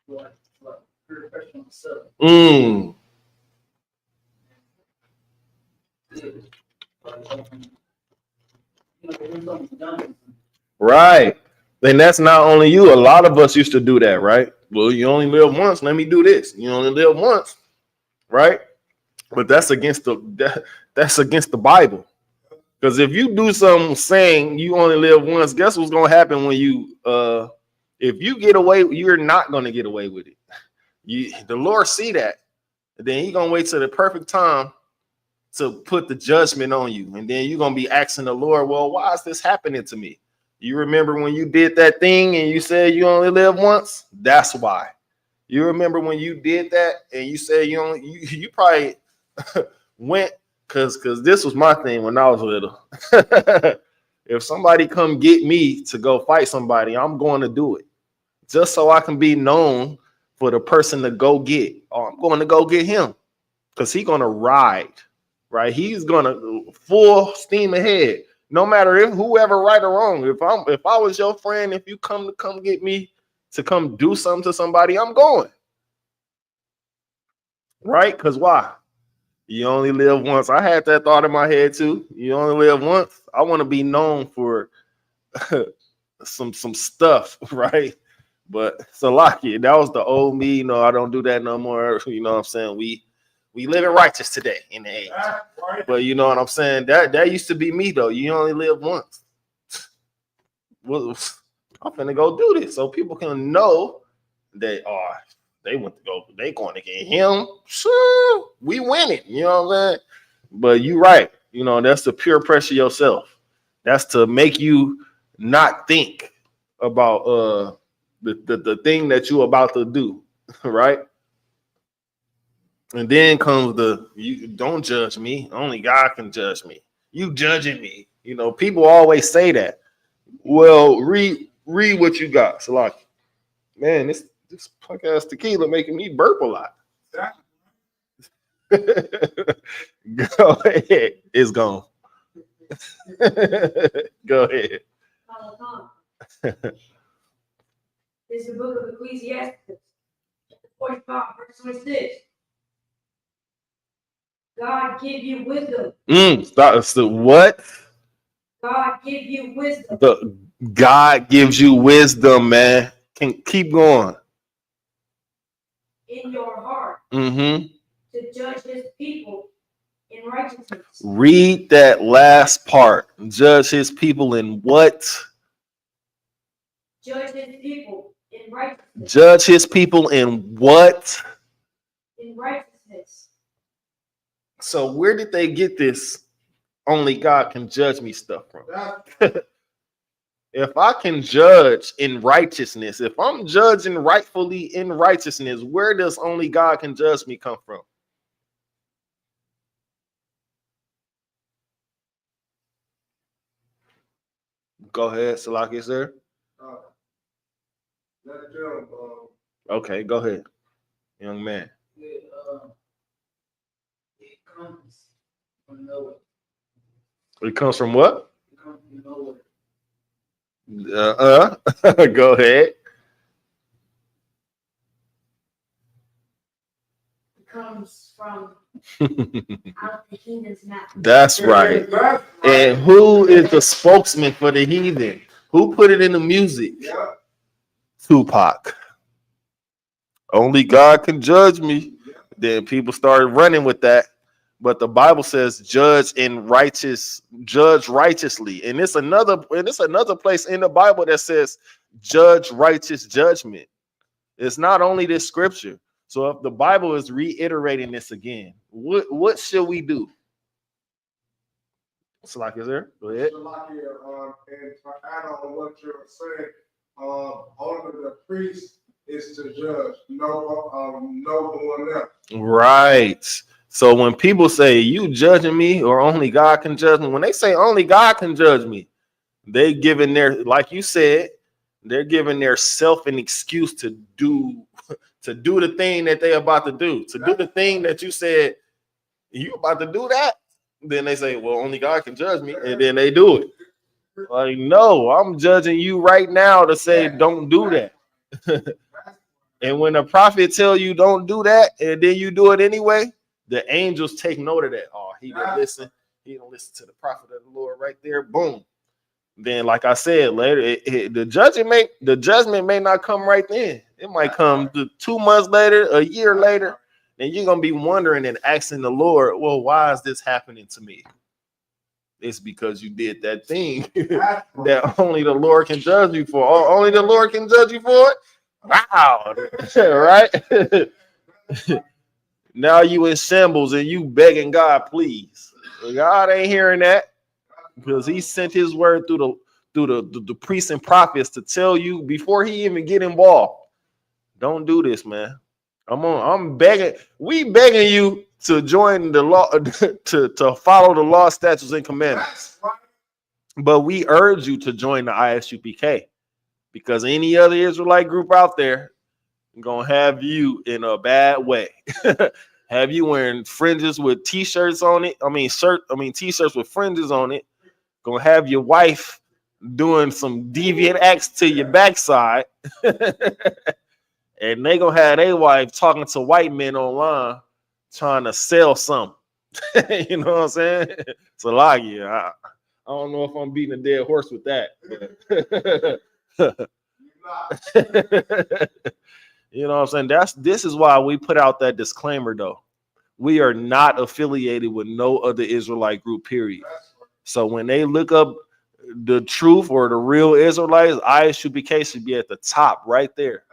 Like peer pressure on myself. Right. And that's not only you. A lot of us used to do that, right? Well, you only live once. Let me do this. You only live once, right? But that's against the Bible. Because if you do something saying you only live once, guess what's gonna happen when you if you get away, you're not gonna get away with it. The Lord see that, and then He's gonna wait till the perfect time to put the judgment on you, and then you're gonna be asking the Lord, well, why is this happening to me? You remember when you did that thing and you said you only live once? That's why. You remember when you did that and you said you probably went because this was my thing when I was little. If somebody come get me to go fight somebody, I'm going to do it just so I can be known for the person to go get. Oh, I'm going to go get him because he's going to ride, right? He's going to full steam ahead. No matter if whoever right or wrong, if I was your friend, if you come get me to come do something to somebody, I'm going. Right? Because why? You only live once. I had that thought in my head too. You only live once. I want to be known for some stuff, right? But Salaki, that was the old me. No, I don't do that no more. You know what I'm saying? We living righteous today in the age. Right. But you know what I'm saying? That used to be me though. You only live once. Well, I'm finna go do this so people can know that they went to go, they going to get him. Sure, we winning. You know what I'm saying? But you right. You know, that's to pure pressure yourself. That's to make you not think about the thing that you're about to do, right? And then comes you don't judge me. Only God can judge me. You judging me. You know, people always say that. Well, read what you got, Salaki. Man, this podcast tequila making me burp a lot. Go ahead. It's gone. Go ahead. This is the book of Ecclesiastes, 45, verse 26. God give you wisdom. Stop. So what? God give you wisdom. God gives you wisdom, man. Can keep going. In your heart Mm-hmm. to judge his people in righteousness. Read that last part. Judge his people in what? Judge his people in righteousness. Judge his people in what? In righteousness. So where did they get this? Only God can judge me stuff from. If I can judge in righteousness, if I'm judging rightfully in righteousness, where does only God can judge me come from? Go ahead, Salaki, sir. Okay, go ahead, young man. It comes from nowhere. It comes from what? It comes from nowhere. Go ahead. It comes from out the heathen's mouth. That's right. And who is the spokesman for the heathen? Who put it in the music? Tupac. Only God can judge me. Then people started running with that. But the Bible says judge righteously. And it's another place in the Bible that says judge righteous judgment. It's not only this scripture. So if the Bible is reiterating this again, what should we do? Salaki, is there? Go ahead. And to add on what you're saying, only the priest is to judge, no one else. Right. So when people say you judging me or only God can judge me, when they say only God can judge me, they giving their, like you said, they're giving their self an excuse to do the thing that they're about to do, to do the thing that you said you about to do that. Then they say, well, only God can judge me, and then they do it. Like, no, I'm judging you right now to say don't do that. And when a prophet tell you don't do that, and then you do it anyway, the angels take note of that. Oh, he didn't listen. He don't listen to the prophet of the Lord right there. Boom. Then, like I said, later, the judgment may not come right then. It might come 2 months later, a year later. And you're gonna be wondering and asking the Lord, well, why is this happening to me? It's because you did that thing that only the Lord can judge you for. Or only the Lord can judge you for it. Wow, right? Now you in shambles and you begging God, please. God ain't hearing that because He sent His word through the priests and prophets to tell you before He even get involved. Don't do this, man. I'm begging. We begging you to join the law, to follow the law, statutes, and commandments. But we urge you to join the ISUPK because any other Israelite group out there gonna have you in a bad way. Have you wearing fringes with t-shirts on it? T-shirts with fringes on it. Gonna have your wife doing some deviant acts to your backside. And they gonna have their wife talking to white men online, trying to sell something. You know what I'm saying? It's a lie. Yeah, I don't know if I'm beating a dead horse with that. You know what I'm saying? This is why we put out that disclaimer, though. We are not affiliated with no other Israelite group, period. So when they look up the truth or the real Israelites, ISUPK should be at the top right there.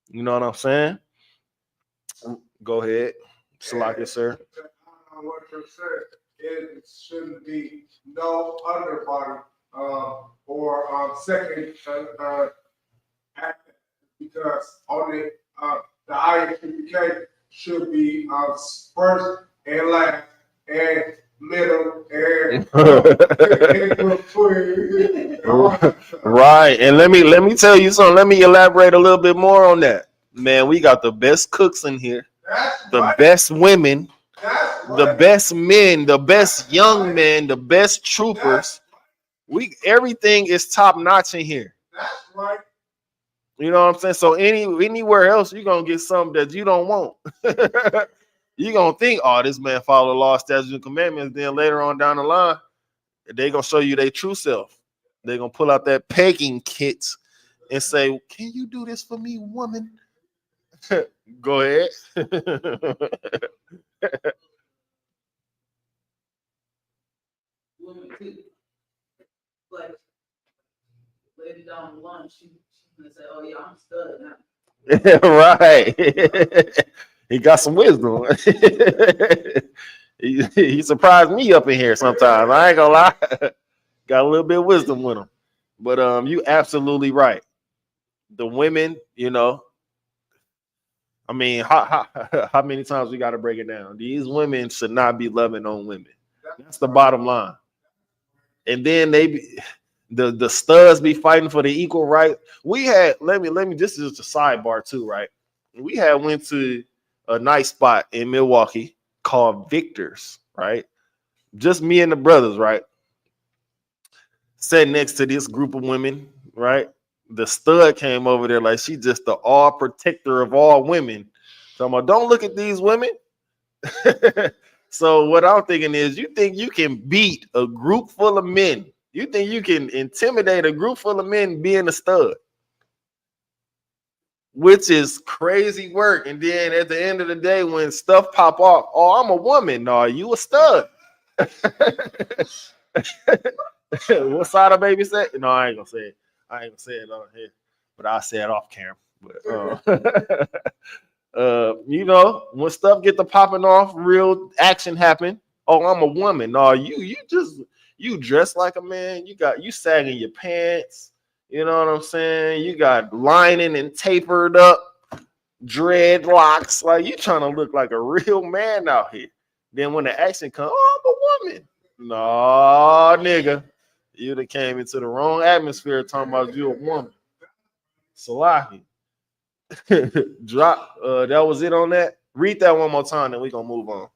You know what I'm saying? Go ahead. Salaki, sir. What you said, it shouldn't be no underbody or second act, because only the ISUPK should be first and last and middle and right. And let me tell you something. Let me elaborate a little bit more on that. Man, we got the best cooks in here, the best women, the best men, the best young men, the best troopers. Everything is top notch in here. That's right. You know what I'm saying? So anywhere else, you're gonna get something that you don't want. You're gonna think, oh, this man followed the law, statutes, and commandments. Then later on down the line, they gonna show you their true self. They're gonna pull out that pegging kit and say, "Can you do this for me, woman?" Go ahead. Women too. Like, later down the line, she's gonna say, "Oh yeah, I'm a stud now." Right. He got some wisdom. he surprised me up in here sometimes. I ain't gonna lie. Got a little bit of wisdom with him. But you absolutely right. The women, you know, I mean, how many times we got to break it down? These women should not be loving on women. That's the bottom line. And then the studs be fighting for the equal right. We had let me. This is just a sidebar too, right? We had went to a nice spot in Milwaukee called Victor's, right? Just me and the brothers, right? Sat next to this group of women, right? The stud came over there like she just the all protector of all women. So I'm like, don't look at these women. So what I'm thinking is, you think you can beat a group full of men? You think you can intimidate a group full of men being a stud? Which is crazy work. And then at the end of the day, when stuff pop off, oh, I'm a woman. No, you a stud. What side of baby say? No, I ain't gonna say it. I ain't gonna say it on here, but I'll say it off camera. But you know, when stuff get to popping off, real action happen. Oh, I'm a woman. No, you dress like a man. You sagging your pants. You know what I'm saying? You got lining and tapered up dreadlocks. Like, you trying to look like a real man out here. Then when the action comes, oh, I'm a woman. No, nigga. You done came into the wrong atmosphere talking about you a woman. Salaki. Drop. That was it on that. Read that one more time, then we're gonna move on.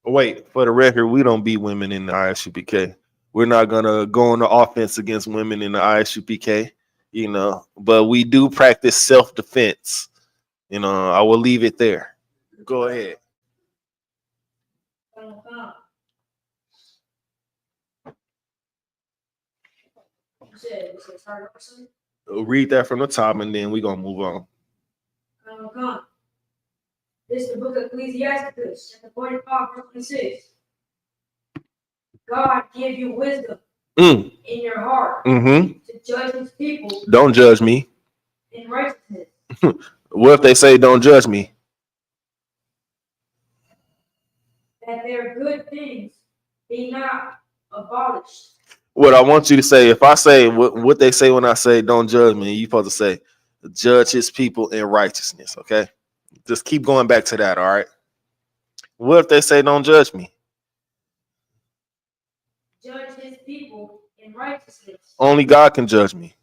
Wait, for the record, we don't beat women in the ISUPK. We're not gonna go on the offense against women in the ISUPK, you know, but we do practice self-defense. You know, I will leave it there. Go ahead. Read that from the top, and then we're gonna move on. This is the book of Ecclesiasticus, chapter 45, verse 26. God give you wisdom in your heart to judge his people. Don't judge me. In righteousness. What if they say don't judge me? That their good things be not abolished. What I want you to say, if I say what they say when I say don't judge me, you're supposed to say judge his people in righteousness, okay? Just keep going back to that, all right? What if they say don't judge me? Judge his people in righteousness. Only God can judge me.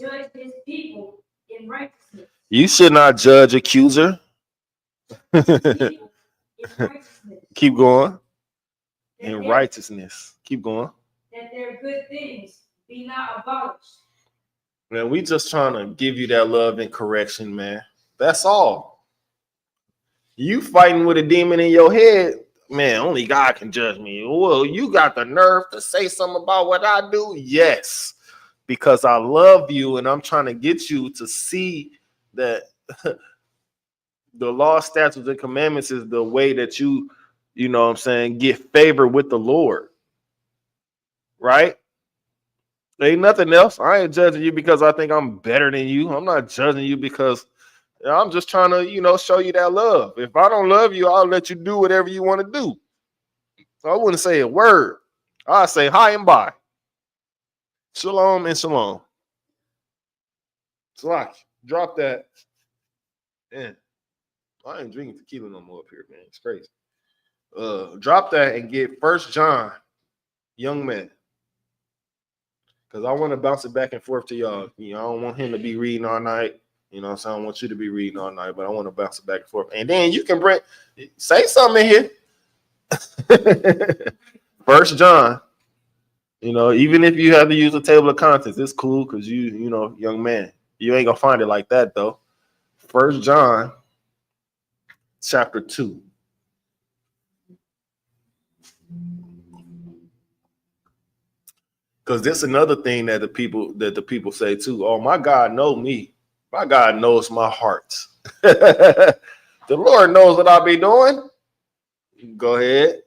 Judge his people in righteousness. You should not judge accuser. Keep going. In righteousness. Keep going. That their good things be not abolished. Man, we just trying to give you that love and correction, man. That's all. You fighting with a demon in your head, man, only God can judge me. Well, you got the nerve to say something about what I do? Yes, because I love you and I'm trying to get you to see that the law, statutes, and commandments is the way that you know what I'm saying, get favor with the Lord. Right? Ain't nothing else. I ain't judging you because I think I'm better than you. I'm not judging you because I'm just trying to, you know, show you that love. If I don't love you, I'll let you do whatever you want to do. So I wouldn't say a word. I'll say hi and bye. Shalom and shalom. Slak, drop that. Man, I ain't drinking tequila no more up here, man. It's crazy. Drop that and get 1 John, young man. Because I want to bounce it back and forth to y'all. You know, I don't want him to be reading all night. You know what I'm saying? I want you to be reading all night, but I want to bounce it back and forth. And then you can say something in here. 1 John. You know, even if you have to use a table of contents, it's cool because you know, young man. You ain't going to find it like that, though. 1 John chapter 2. Because this is another thing that the people say too. Oh, my God knows me. My God knows my heart. The Lord knows what I be doing. Go ahead.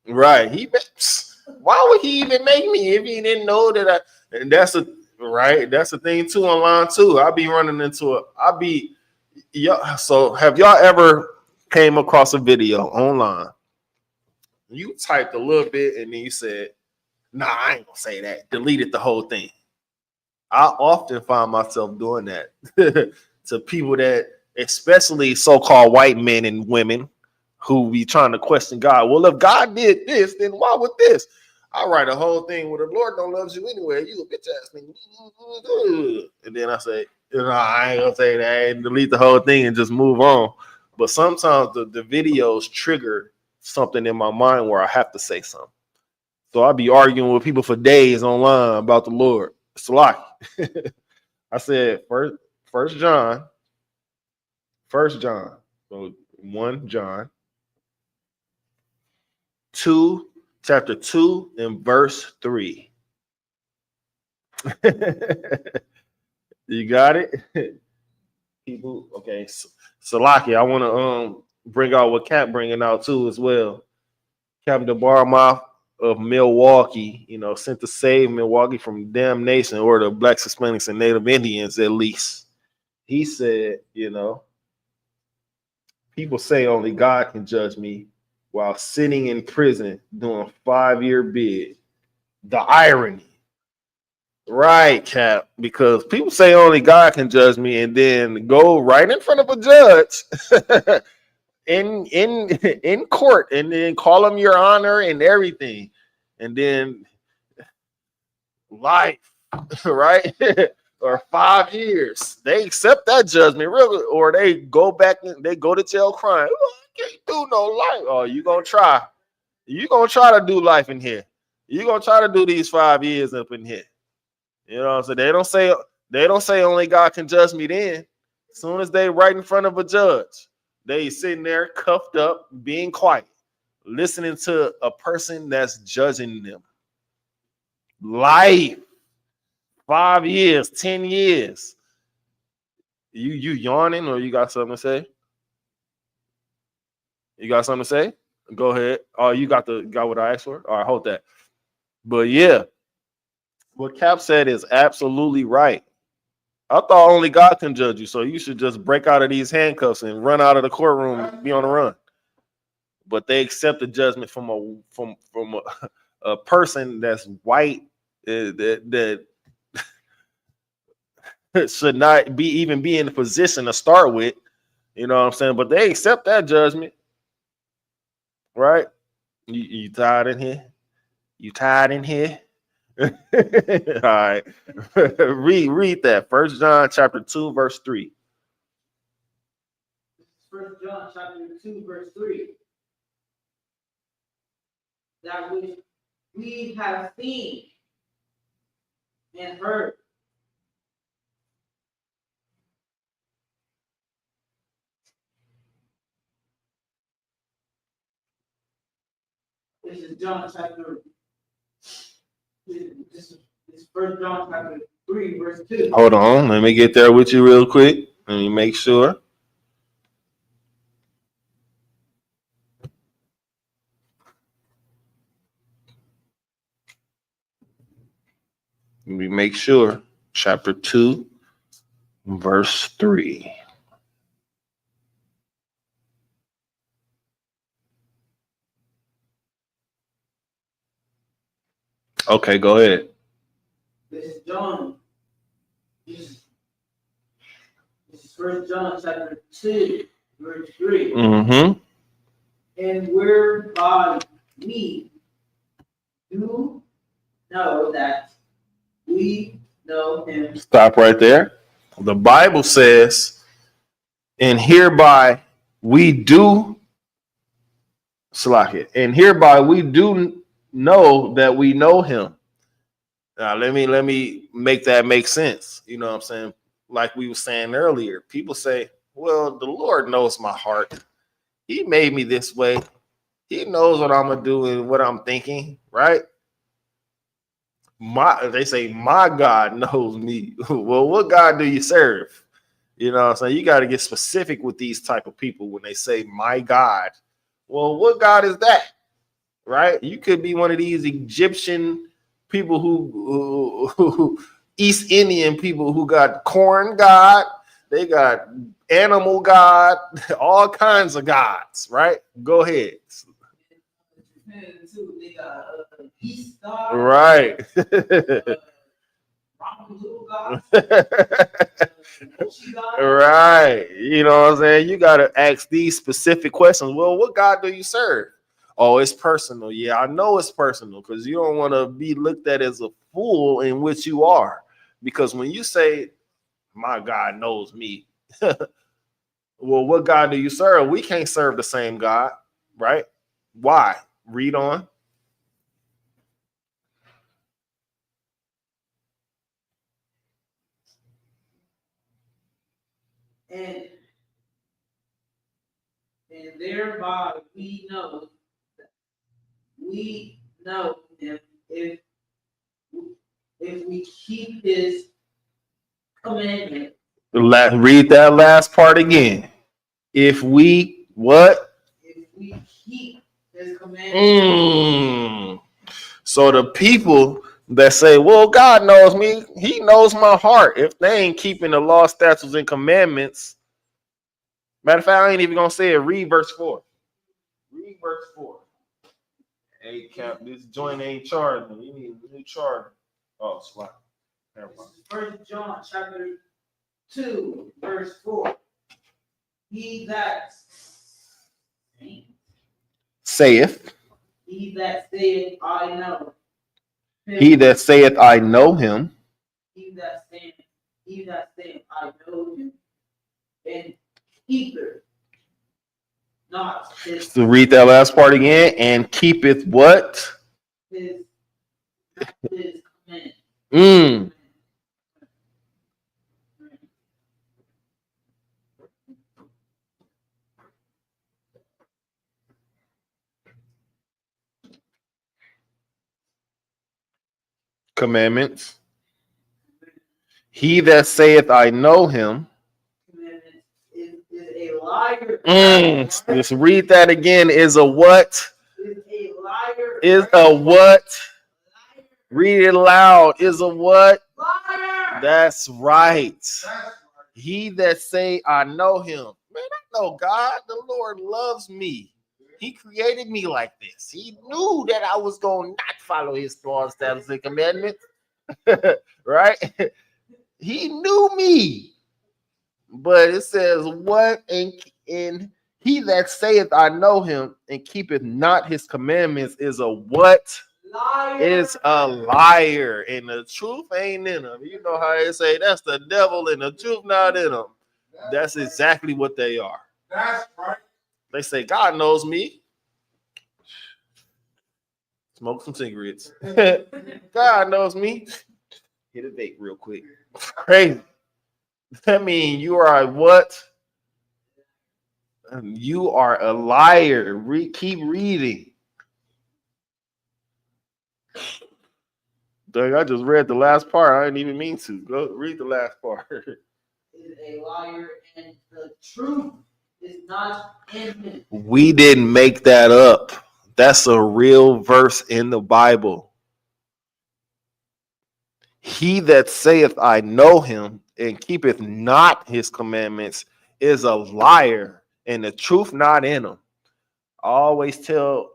Right. Why would he even make me if he didn't know that and that's that's the thing too online too. I be running into so have y'all ever came across a video online? You typed a little bit and then you said, nah, I ain't gonna say that. Deleted the whole thing. I often find myself doing that to people that, especially so-called white men and women who be trying to question God. Well, if God did this, then why would this? I write a whole thing where the Lord don't love you anyway. You a bitch ass nigga. And then I say, I ain't gonna say that and delete the whole thing and just move on. But sometimes the videos trigger something in my mind where I have to say something. So I'll be arguing with people for days online about the Lord. It's like I said, first John. So 1 John 2, chapter 2 and verse 3. You got it? People, okay. Salaki, I want to bring out what Cap bringing out too as well. Captain Barmouth of Milwaukee, sent to save Milwaukee from damnation, or the Blacks, Hispanics, and Native Indians at least. He said, people say only God can judge me while sitting in prison doing 5-year bid. The irony. Right, Cap, because people say only God can judge me and then go right in front of a judge in court and then call him your honor and everything. And then life, right? Or 5 years. They accept that judgment, really, or they go back and they go to jail crying. Oh, I can't do no life. Oh, you gonna try. You gonna try to do life in here. You gonna try to do these 5 years up in here. You know what I'm saying? They don't say only God can judge me then. As soon as they right in front of a judge, they sitting there cuffed up, being quiet, listening to a person that's judging them. Life. 5 years, 10 years. You yawning or you got something to say? You got something to say? Go ahead. Oh, you got what I asked for? All right, hold that. But yeah, what Cap said is absolutely right. I thought only God can judge you, so you should just break out of these handcuffs and run out of the courtroom and be on the run. But they accept the judgment from a person that's white that should not be in the position to start with. You know what I'm saying? But they accept that judgment. Right? You tired in here? You tired in here? All right. read that. 1 John chapter 2, verse 3. 1 John chapter 2, verse 3. That which we have seen and heard. This is John chapter. This is 1 John chapter 3, verse 2. Hold on, let me get there with you real quick. Let me make sure. Let me make sure. Chapter 2, verse 3. Okay, go ahead. This is John. This is 1 John chapter 2, verse 3. Mm-hmm. And whereby we do know that we know him. Stop right there. The Bible says, and hereby we do know that we know him. Now let me make that make sense. You know what I'm saying? Like we were saying earlier, people say, well, the Lord knows my heart. He made me this way. He knows what I'm gonna do and what I'm thinking, right? They say my God knows me. Well, what God do you serve? You know what I'm saying? You got to get specific with these type of people when they say my God. Well, what God is that? Right? You could be one of these Egyptian people who East Indian people who got corn God, they got animal God, all kinds of gods, right? Go ahead. They got East God, right. Right. You know what I'm saying? You got to ask these specific questions. Well, what God do you serve? Oh, it's personal. Yeah, I know it's personal because you don't want to be looked at as a fool in which you are. Because when you say, my God knows me, well, what God do you serve? We can't serve the same God, right? Why? Read on. And thereby we know him if we keep his commandment. Read that last part again. If we what? If we keep his commandment. So the people that say, well, God knows me, he knows my heart. If they ain't keeping the law, statutes, and commandments. Matter of fact, I ain't even gonna say it. Read verse 4. Read verse 4. Hey, Cap, this joint ain't charging. You need a new charger. Oh, slide. First John chapter 2, verse 4. He that saith. He that saith, I know him. He that saith, I know him. He that saith, I know him. And keepeth not his. So read that last part again. And keepeth what? His command. Commandments. He that saith, I know him. Is a liar. Just read that again. Is a what? Is a liar. Is a what? Read it loud. Is a what? Liar. That's right. He that say, I know him. Man, I know God. The Lord loves me. He created me like this. He knew that I was going to not follow his laws, statutes, and commandments. Right? He knew me. But it says, what? And he that saith, I know him, and keepeth not his commandments is a what? Liar. Is a liar. And the truth ain't in him. You know how they say that's the devil and the truth not in him. That's exactly what they are. That's right. They say, God knows me. Smoke some cigarettes. God knows me. Hit a vape real quick. Crazy. That means you are a what? You are a liar. Keep reading. Doug, I just read the last part. I didn't even mean to. Go read the last part. Is a liar, and the truth is not in him. We didn't make that up. That's a real verse in the Bible. He that saith, I know him, and keepeth not his commandments is a liar, and the truth not in him. I always tell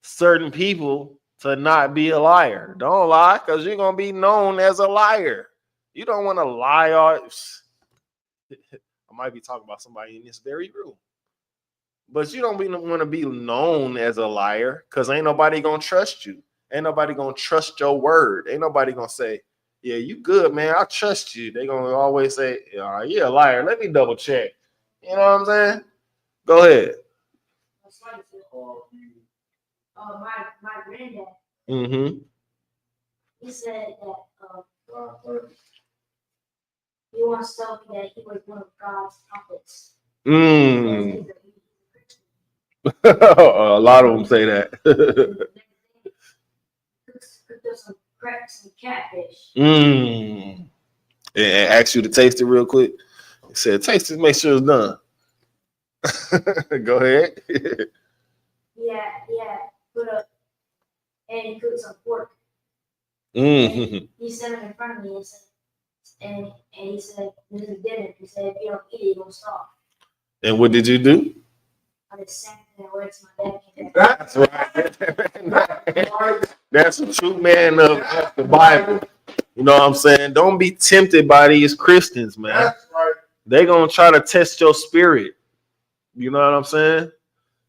certain people to not be a liar. Don't lie, because you're going to be known as a liar. You don't want to lie. I might be talking about somebody in this very room. But you don't want to be known as a liar, because ain't nobody going to trust you. Ain't nobody going to trust your word. Ain't nobody going to say, yeah, you good, man. I trust you. They're going to always say, you're a liar. Let me double check. You know what I'm saying? Go ahead. My granddad. Mm-hmm. He said that he wants to tell me that he was one of God's prophets. A lot of them say that. crack some catfish. And ask you to taste it real quick. He said, taste it, make sure it's done. Go ahead. Yeah. Put up and he cooked some pork. Mm-hmm. He set it in front of me and he said, "This is dinner." He said, "If you don't eat it, you're gonna starve." And what did you do? I just sat there and waited till my dad came back. That's right. That's a true man of the Bible. You know what I'm saying? Don't be tempted by these Christians, man. That's right. They gonna try to test your spirit. You know what I'm saying?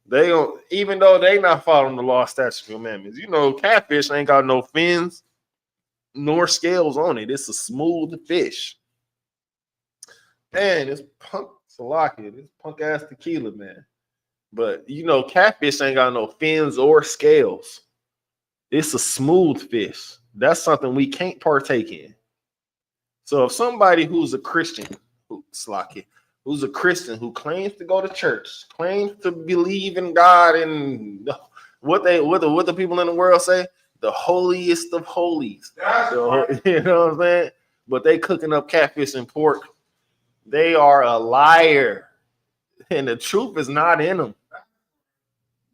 They don't, even though they not following the law, statutes, and commandments. You know, catfish ain't got no fins nor scales on it. It's a smooth fish. Man, it's punk Salaki. This punk ass tequila, man. But you know, catfish ain't got no fins or scales. It's a smooth fish. That's something we can't partake in. So if somebody who's a Christian, who's a Christian who claims to go to church, claims to believe in God and what the people in the world say, the holiest of holies. Right. You know what I'm saying? But they cooking up catfish and pork. They are a liar, and the truth is not in them.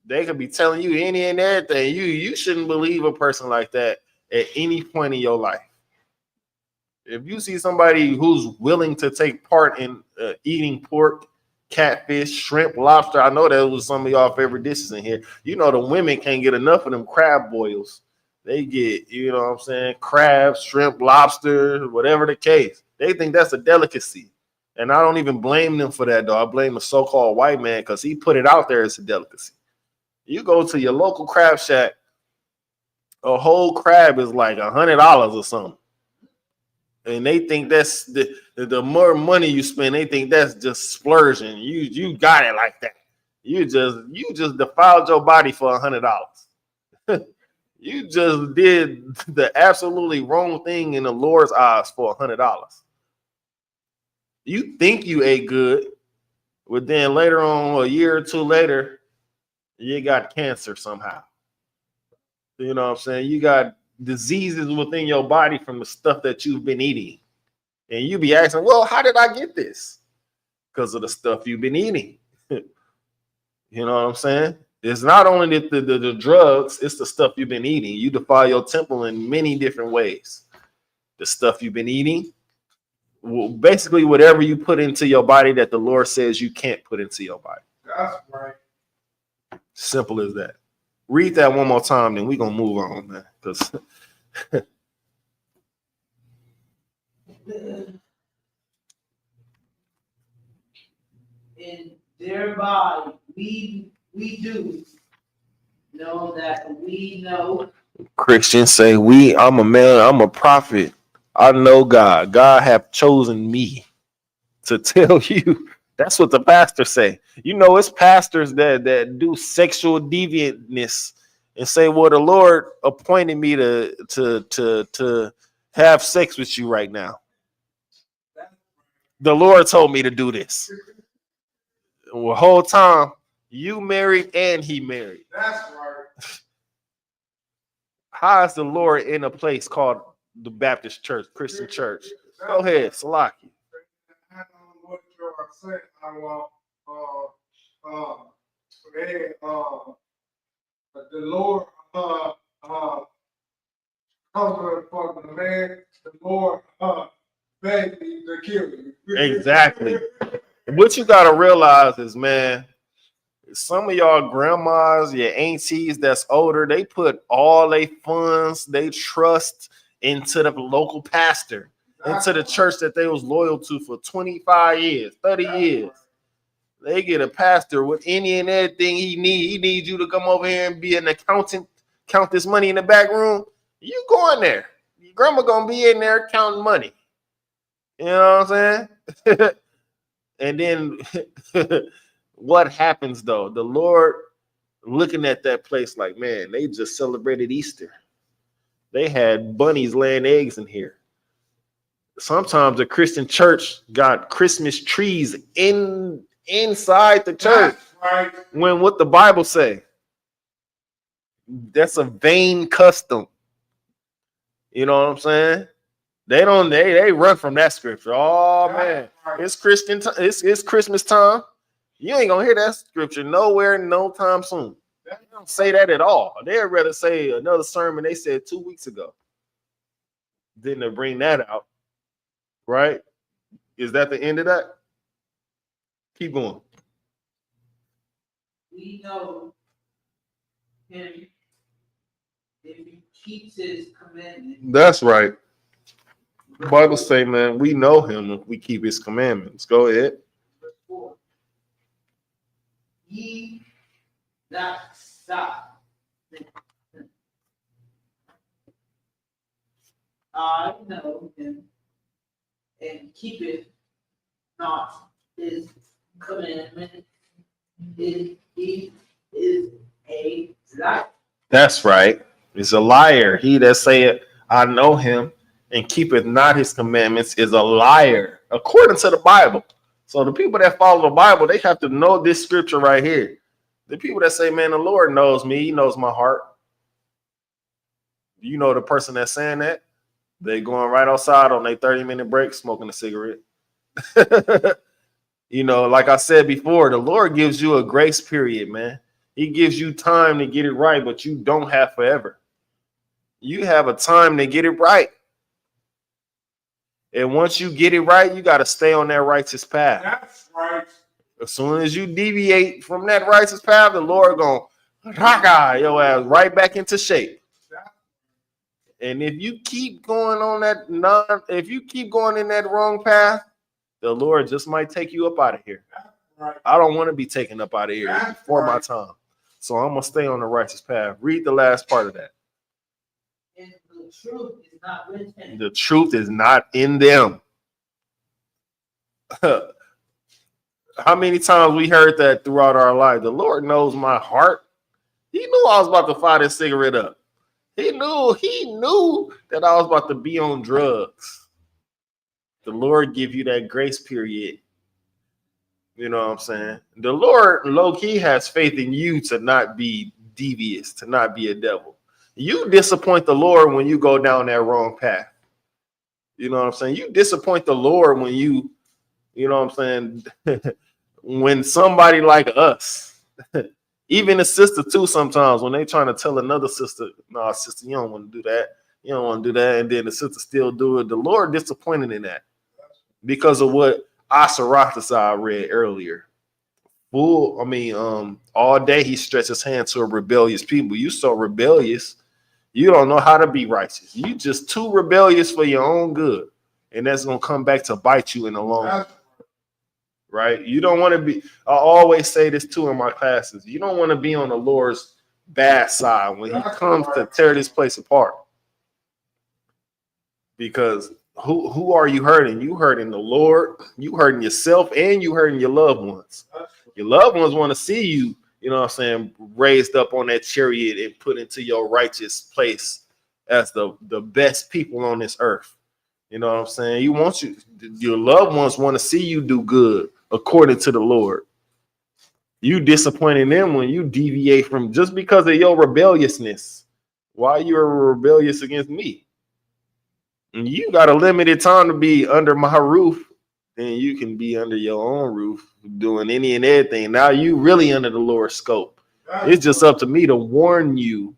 They could be telling you any and everything. You shouldn't believe a person like that at any point in your life. If you see somebody who's willing to take part in eating pork, catfish, shrimp, lobster, I know that was some of y'all favorite dishes in here. You know the women can't get enough of them crab boils. They get, you know what I'm saying, crab, shrimp, lobster, whatever the case. They think that's a delicacy. And I don't even blame them for that, though. I blame the so-called white man because he put it out there as a delicacy. You go to your local crab shack, a whole crab is like $100 or something. And they think that's the more money you spend, they think that's just splurging. You got it like that. You just defiled your body for $100. You just did the absolutely wrong thing in the Lord's eyes for $100. You think you ate good, but then later on, a year or two later, you got cancer somehow. You know what I'm saying? You got diseases within your body from the stuff that you've been eating. And you be asking, well, how did I get this? Because of the stuff you've been eating. You know what I'm saying? It's not only the drugs, it's the stuff you've been eating. You defile your temple in many different ways. The stuff you've been eating, well, basically whatever you put into your body that the Lord says you can't put into your body. That's right. Simple as that. Read that one more time, then we're going to move on, man. Because and thereby we do know that we know. Christians say, I'm a man, I'm a prophet. I know God. God have chosen me to tell you. That's what the pastors say. You know, it's pastors that do sexual deviantness and say, well, the Lord appointed me to have sex with you right now. The Lord told me to do this. The whole time, you married and he married. That's right. How is the Lord in a place called the Baptist Church, Christian Church? Go ahead, Salaki. I don't know what you're saying. The Lord covered for the man. The Lord begged me to kill you. Exactly. What you gotta realize is, man, some of y'all grandmas, your aunties that's older, they put all their funds, they trust into the local pastor, into the church that they was loyal to for 25 years, 30 years. They get a pastor with any and everything he needs. He needs you to come over here and be an accountant, count this money in the back room. You going there. Your grandma gonna be in there counting money. You know what I'm saying? And then what happens though? The Lord looking at that place like, man, they just celebrated Easter. They had bunnies laying eggs in here. Sometimes the Christian church got Christmas trees inside the church. Right. When what the Bible say? That's a vain custom. You know what I'm saying? They run from that scripture. Oh man, it's Christian. It's Christmas time. You ain't gonna hear that scripture nowhere, no time soon. They don't say that at all. They'd rather say another sermon they said 2 weeks ago than to bring that out. Right? Is that the end of that? Keep going. We know him if he keeps his commandments. That's right. The Bible say, man, we know him if we keep his commandments. Go ahead. Verse 4. Ye not stop. I know him and keepeth not his commandment. He is a liar. That's right. He's a liar. He that saith, I know him and keepeth not his commandments is a liar, according to the Bible. So the people that follow the Bible, they have to know this scripture right here. The people that say, man, the Lord knows me. He knows my heart. You know the person that's saying that? They going right outside on their 30-minute break, smoking a cigarette. You know, like I said before, the Lord gives you a grace period, man. He gives you time to get it right, but you don't have forever. You have a time to get it right. And once you get it right, you got to stay on that righteous path. That's right. As soon as you deviate from that righteous path, the Lord gonna rock your ass right back into shape. And if you keep going on that if you keep going in that wrong path, the Lord just might take you up out of here. Right. I don't want to be taken up out of here before my time. So I'm gonna stay on the righteous path. Read the last part of that. And the truth is not with him. The truth is not in them. How many times we heard that throughout our life? The Lord knows my heart. He knew I was about to fire this cigarette up. He knew that I was about to be on drugs. The Lord give you that grace period. You know what I'm saying? The Lord low-key has faith in you to not be devious, to not be a devil. You disappoint the Lord when you go down that wrong path. You know what I'm saying? You disappoint the Lord when you know what I'm saying? When somebody like us, even a sister too, sometimes when they trying to tell another sister, no, sister, you don't want to do that. You don't want to do that. And then the sister still do it. The Lord disappointed in that because of what Asarathasai read earlier. All day he stretched his hand to a rebellious people. You so rebellious, you don't know how to be righteous. You just too rebellious for your own good. And that's going to come back to bite you in the long run. Right? You don't want to be, I always say this too in my classes. You don't want to be on the Lord's bad side when he comes to tear this place apart. Because who are you hurting? You hurting the Lord, you hurting yourself, and you hurting your loved ones. Your loved ones want to see you, you know what I'm saying, raised up on that chariot and put into your righteous place as the best people on this earth. You know what I'm saying? Your loved ones want to see you do good according to the Lord. You disappointing them when you deviate from just because of your rebelliousness. Why you're rebellious against me? And you got a limited time to be under my roof, then you can be under your own roof doing any and everything. Now you really under the Lord's scope. It's just up to me to warn you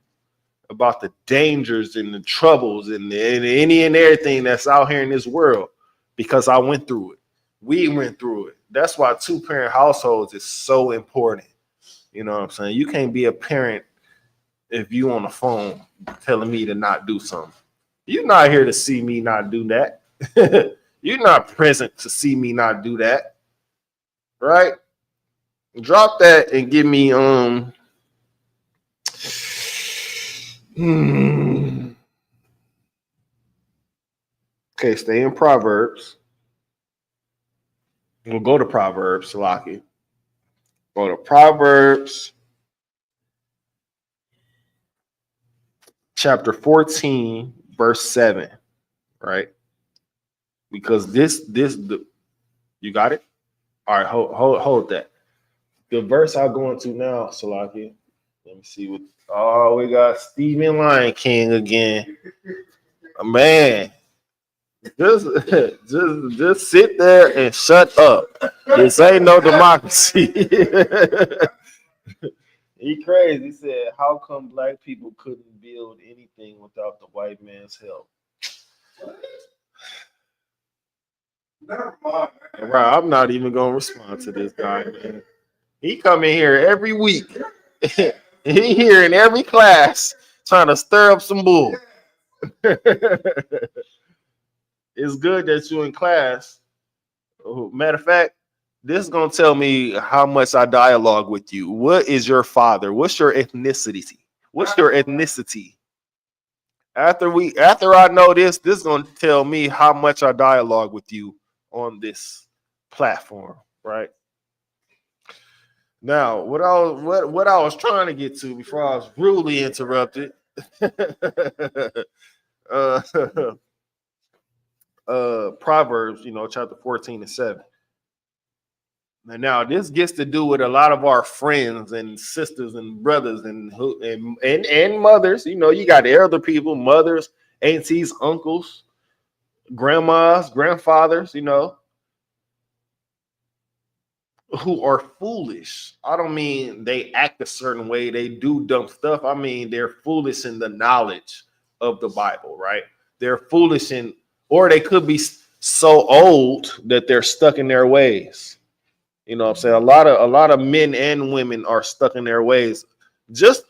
about the dangers and the troubles and any and everything that's out here in this world, because I went through it. We went through it. That's why 2-parent households is so important. You know what I'm saying? You can't be a parent if you on the phone telling me to not do something. You're not here to see me not do that. You're not present to see me not do that. Right? Drop that and give me Okay, stay in Proverbs. We'll go to Proverbs, Salaki. Go to Proverbs chapter 14, verse 7, right? Because you got it? All right, hold that. The verse I'll go into now, Salaki. Let me see what. Oh, we got Stephen Lion King again. Man, just sit there and shut up. This ain't no democracy. He crazy. He said, "How come black people couldn't build anything without the white man's help?" Never mind. Right, I'm not even gonna respond to this guy, man. He come in here every week. He here in every class trying to stir up some bull. It's good that you in class. Matter of fact, this is gonna tell me how much I dialogue with you. What is your father? What's your ethnicity? What's your ethnicity? After I know this is gonna tell me how much I dialogue with you on this platform, right? Now, what I was trying to get to before I was rudely interrupted. uh, Proverbs, chapter 14:7. And now this gets to do with a lot of our friends and sisters and brothers and mothers. You got the elder people, mothers, aunties, uncles, grandmas, grandfathers, who are foolish. I don't mean they act a certain way, they do dumb stuff. I mean they're foolish in the knowledge of the Bible, right? They're foolish or they could be so old that they're stuck in their ways. You know what I'm saying? A lot of men and women are stuck in their ways. Just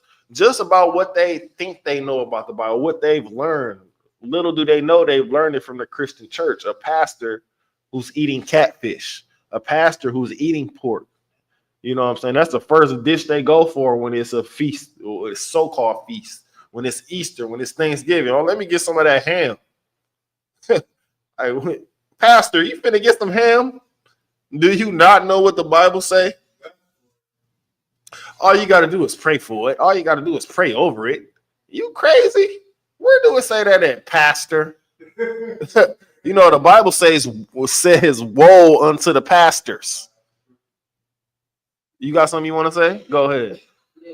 about what they think they know about the Bible, what they've learned. Little do they know they've learned it from the Christian church. A pastor who's eating catfish, a pastor who's eating pork. You know what I'm saying? That's the first dish they go for when it's a feast, or it's so-called feast, when it's Easter, when it's Thanksgiving. Oh, let me get some of that ham. Pastor, you finna get some ham? Do you not know what the Bible say? All you got to do is pray for it. All you got to do is pray over it. You crazy? Where do it say that at, pastor? The Bible says woe unto the pastors. You got something you want to say? Go ahead. Yeah,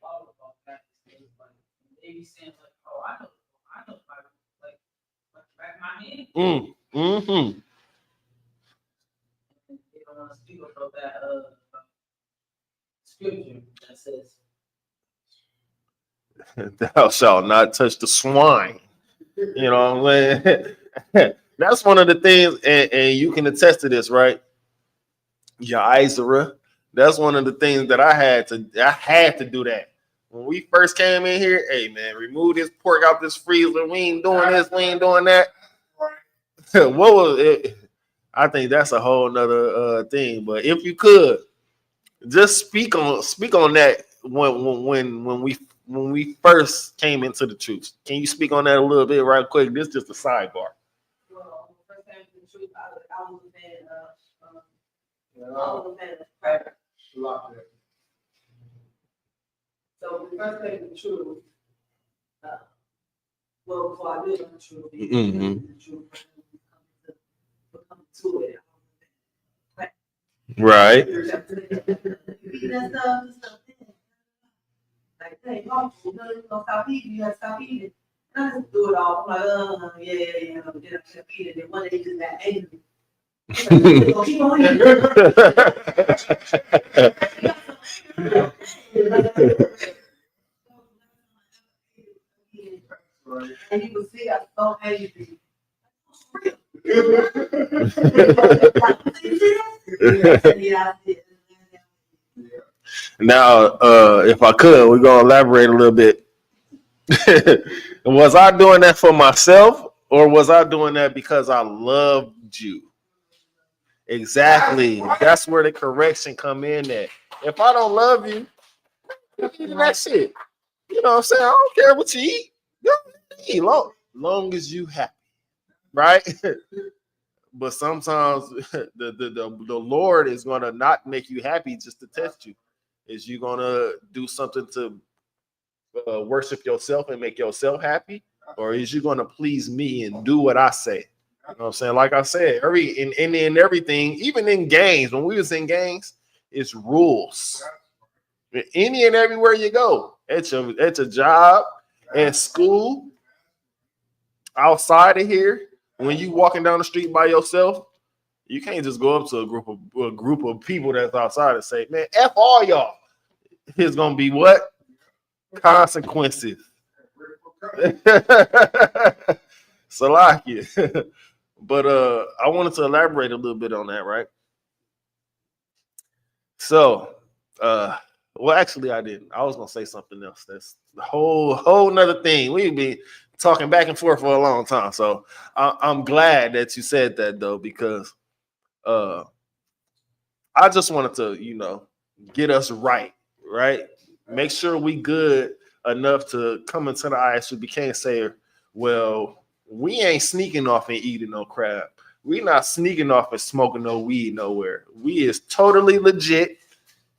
all about that. They be saying like, "Oh, I know, like back of my hand." Mm-hmm. They don't want to speak about that scripture that says, "Thou shalt not touch the swine." You know what I'm saying? That's one of the things, and you can attest to this, right? Yeah, Isra. That's one of the things that I had to do that. When we first came in here, hey man, remove this pork out this freezer. We ain't doing this, we ain't doing that. What was it? I think that's a whole nother thing. But if you could just speak on that when we first came into the truth. Can you speak on that a little bit right quick? This is just a sidebar. Well, first came to the truth, I was a fan of prayer. So when we first came to the truth, before I did the truth, become to it. Right. Like, hey, mom, you don't stop eating, you gotta stop eating. And I just do it all. I'm like, yeah, get up, stop eating. And one day just got angry. Like, keep on eating. And you can see I'm so angry. Now, if I could, we're gonna elaborate a little bit. Was I doing that for myself, or was I doing that because I loved you? Exactly. That's where the correction come in at. If I don't love you, that's it. You know what I'm saying? I don't care what you eat. You eat long as you happy, right? But sometimes the Lord is gonna not make you happy just to test you. Is you gonna do something to worship yourself and make yourself happy, or is you gonna please me and do what I say? You know what I'm saying? Like I said, in everything, even in games, when we was in games, it's rules. Any and everywhere you go, at your job, at school, outside of here, when you walking down the street by yourself, you can't just go up to a group of people that's outside and say, "Man, F all y'all." Here's gonna be what? Consequences. Salakia. But I wanted to elaborate a little bit on that, right? So, well, actually, I didn't. I was gonna say something else. That's the whole nother thing. We've been talking back and forth for a long time. So I'm glad that you said that though, because I just wanted to, get us right. Make sure we good enough to come into the ISUPK and say, well, we ain't sneaking off and eating no crab. We not sneaking off and smoking no weed nowhere. We is totally legit,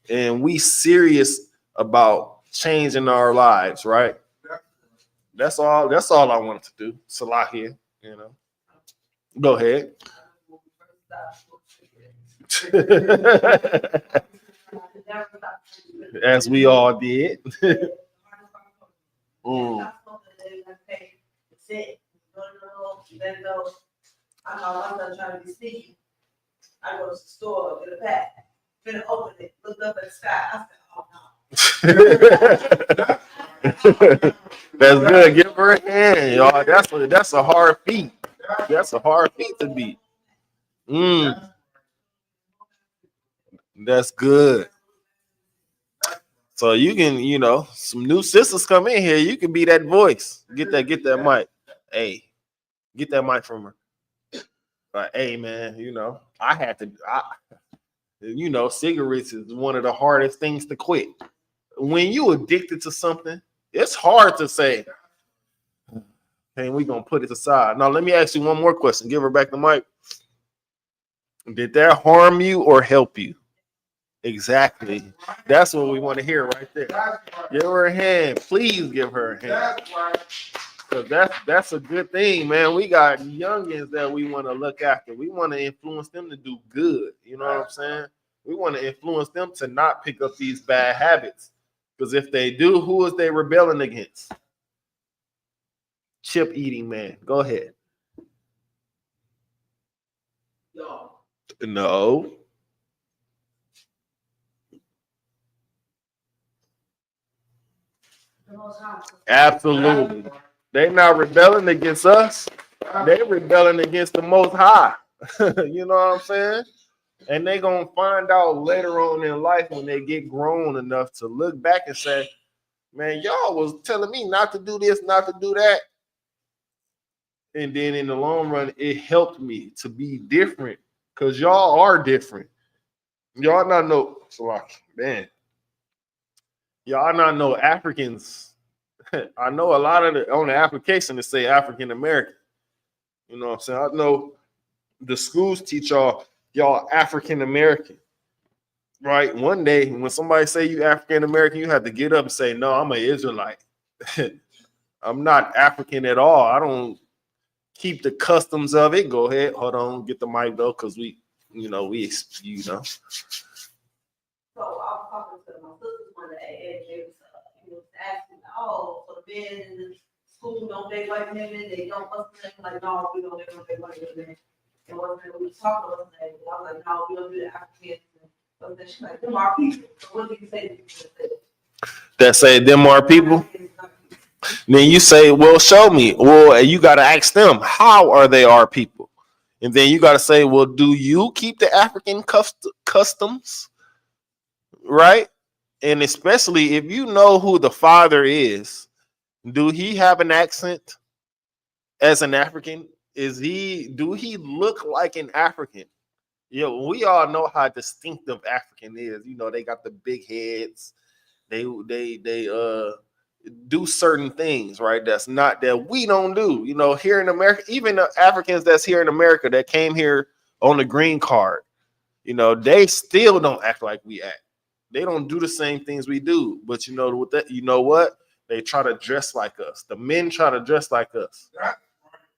and we serious about changing our lives, right? That's all I wanted to do. Salakia, Go ahead. As we all did. I'm not trying to be sneaky. I go to the store, get a pack, then open it, look up at the sky. I said, oh no. That's good. Give her a hand, y'all. That's a hard feat. That's a hard feat to beat. That's good. So you can, some new sisters come in here. You can be that voice. Get that mic. Hey, get that mic from her. But hey, man, I had to. Cigarettes is one of the hardest things to quit. When you addicted to something, it's hard to say, "Hey, we gonna put it aside." Now, let me ask you one more question. Give her back the mic. Did that harm you or help you? Exactly. That's what we want to hear right there. Give her a hand. Please give her a hand. Because that's a good thing, man. We got youngins that we want to look after. We want to influence them to do good. You know what I'm saying? We want to influence them to not pick up these bad habits. Because if they do, who is they rebelling against? Chip eating man. Go ahead. No. Absolutely. They not rebelling against us. They rebelling against the Most High. You know what I'm saying? And they gonna find out later on in life when they get grown enough to look back and say, "Man, y'all was telling me not to do this, not to do that." And then in the long run, it helped me to be different because y'all are different. Y'all not man. Y'all not know Africans. I know a lot of on the application to say African American. You know what I'm saying? I know the schools teach y'all African American. Right? One day when somebody say you African American, you have to get up and say, "No, I'm an Israelite. I'm not African at all. I don't keep the customs of it." Go ahead. Hold on. Get the mic though, because we. So I was talking to my sisters one day, and they was asking, "Oh, so the men in the school don't date white women? They don't bust them?" Like, "No, we don't date white women." And one thing we was talking about today, I was like, "No, we don't do the Africans." And then she's like, "Them are people." So what do you say to people that say them are people? Then you say, "Well, show me." Well, you got to ask them, how are they our people? And then you got to say, "Well, do you keep the African customs?" Right? And especially if you know who the father is, do he have an accent as an African? Do he look like an African? We all know how distinctive African is. They got the big heads. They do certain things, right? That we don't do. Here in America, even the Africans that's here in America that came here on the green card, they still don't act like we act. They don't do the same things we do. But you know what? They try to dress like us. The men try to dress like us.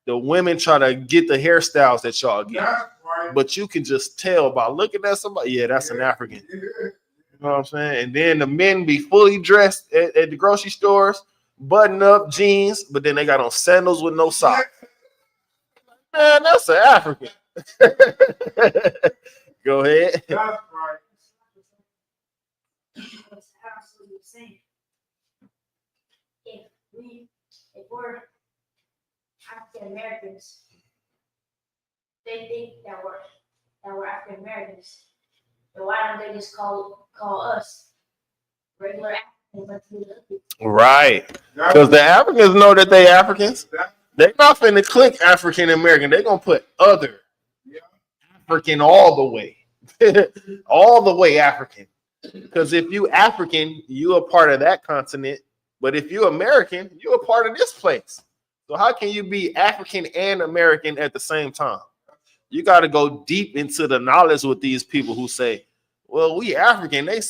The women try to get the hairstyles that y'all get. But you can just tell by looking at somebody, yeah, that's an African. You know what I'm saying? And then the men be fully dressed at the grocery stores, button up jeans, but then they got on sandals with no socks. Man, that's an African. Go ahead. That's right. That's absolutely insane. If we're African Americans, they think that we're African Americans. Then why don't they just call us regular Africans? Right. Because the Africans know that they Africans. They're not finna click African American. They're gonna put other African all the way. All the way African. Because if you African, you a part of that continent. But if you American, you're a part of this place. So how can you be African and American at the same time? You got to go deep into the knowledge with these people who say, well, we African. And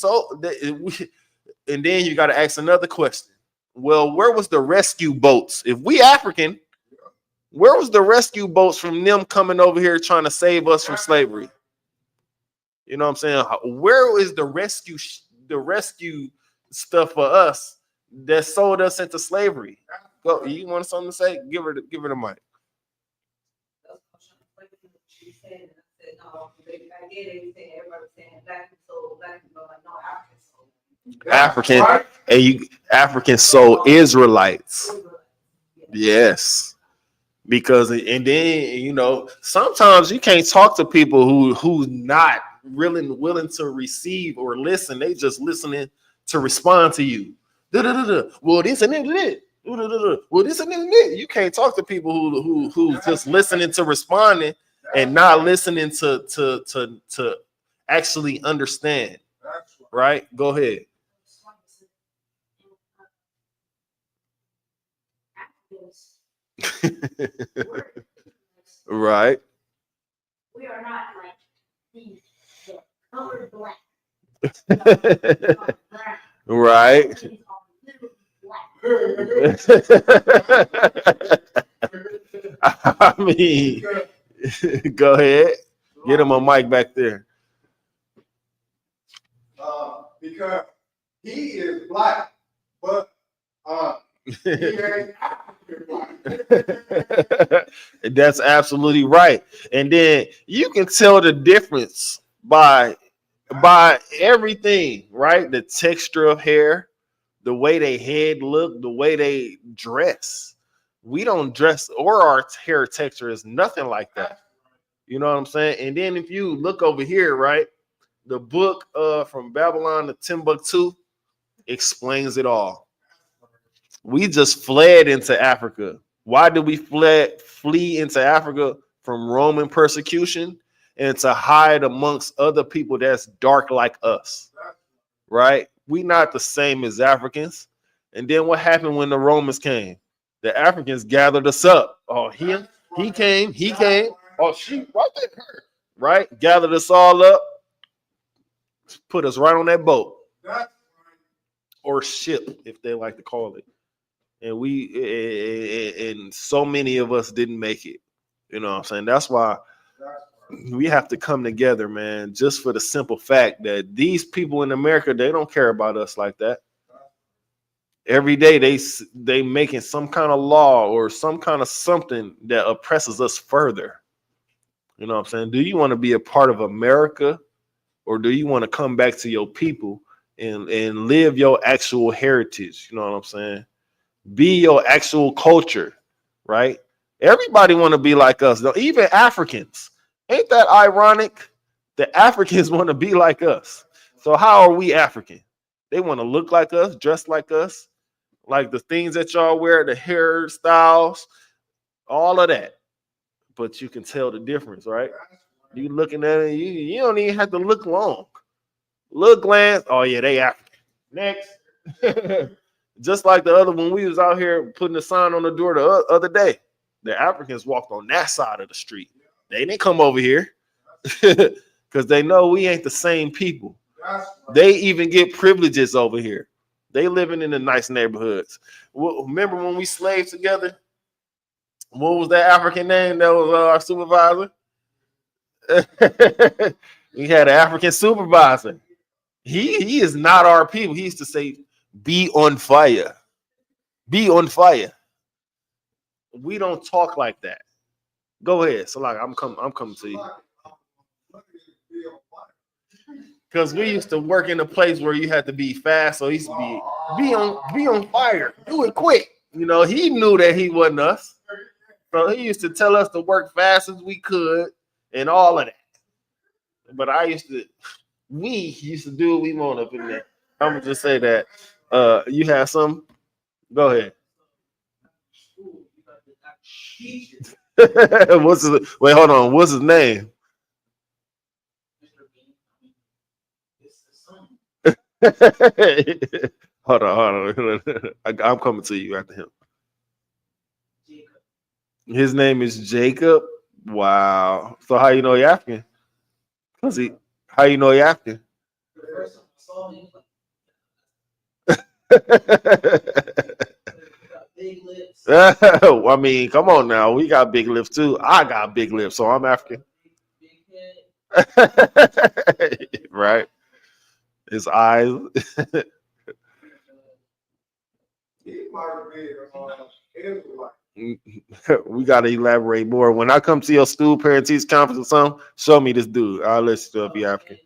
then you got to ask another question. Well, where was the rescue boats? If we African, where was the rescue boats from them coming over here trying to save us from slavery? You know what I'm saying? Where is the rescue stuff for us that sold us into slavery? Go, you want something to say? Give her the mic. African, and African soul Israelites. Yes. Because and then sometimes you can't talk to people who's not really willing to receive or listen. They just listening to respond to you. Well, this and that. Well, this and that. You can't talk to people who just listening to responding and not listening to actually understand. Right? Go ahead. Right. We are not like the colored black. Right. I mean, go ahead. Get him a mic back there. Because he is black, but he ain't African black. That's absolutely right. And then you can tell the difference by everything, right? The texture of hair, the way they head look, the way they dress. We don't dress, or our hair texture is nothing like that. You know what I'm saying? And then if you look over here, right, the book from Babylon to Timbuktu explains it all. We just fled into Africa. Why did we flee into Africa? From Roman persecution and to hide amongst other people that's dark like us, right? We not the same as Africans. And then what happened when the Romans came? The Africans gathered us up. Oh, he came. Oh, she right there, right? Gathered us all up, put us right on that boat or ship, if they like to call it. And so many of us didn't make it. You know what I'm saying? That's why we have to come together, man, just for the simple fact that these people in America, they don't care about us like that. Every day they making some kind of law or some kind of something that oppresses us further. You know what I'm saying? Do you want to be a part of America, or do you want to come back to your people and live your actual heritage? You know what I'm saying? Be your actual culture, right? Everybody want to be like us, though. Even Africans. Ain't that ironic? The Africans want to be like us. So how are we African? They want to look like us, dress like us, like the things that y'all wear, the hairstyles, all of that. But you can tell the difference, right? You looking at it, you don't even have to look long. Look, glance. Oh yeah, they African. Next. Just like the other when we was out here putting a sign on the door the other day. The Africans walked on that side of the street. They didn't come over here because they know we ain't the same people. They even get privileges over here. They living in the nice neighborhoods. Remember when we slaved together? What was that African name that was our supervisor? We had an African supervisor. He is not our people. He used to say, be on fire. Be on fire. We don't talk like that. Go ahead. So like I'm coming to you. Because we used to work in a place where you had to be fast, so he used to be on fire, do it quick. You know, he knew that he wasn't us, so he used to tell us to work fast as we could and all of that. But we used to do what we want up in there. I'm gonna just say that. You have some? Go ahead. Wait, hold on. What's his name? hold on. I'm coming to you after him. His name is Jacob. Wow. So how you know he African? How you know he African? I mean, come on now. We got big lips too. I got big lips, so I'm African. Right? His eyes. We gotta elaborate more. When I come to your school parent teacher conference or something, show me this dude. I'll let you be African.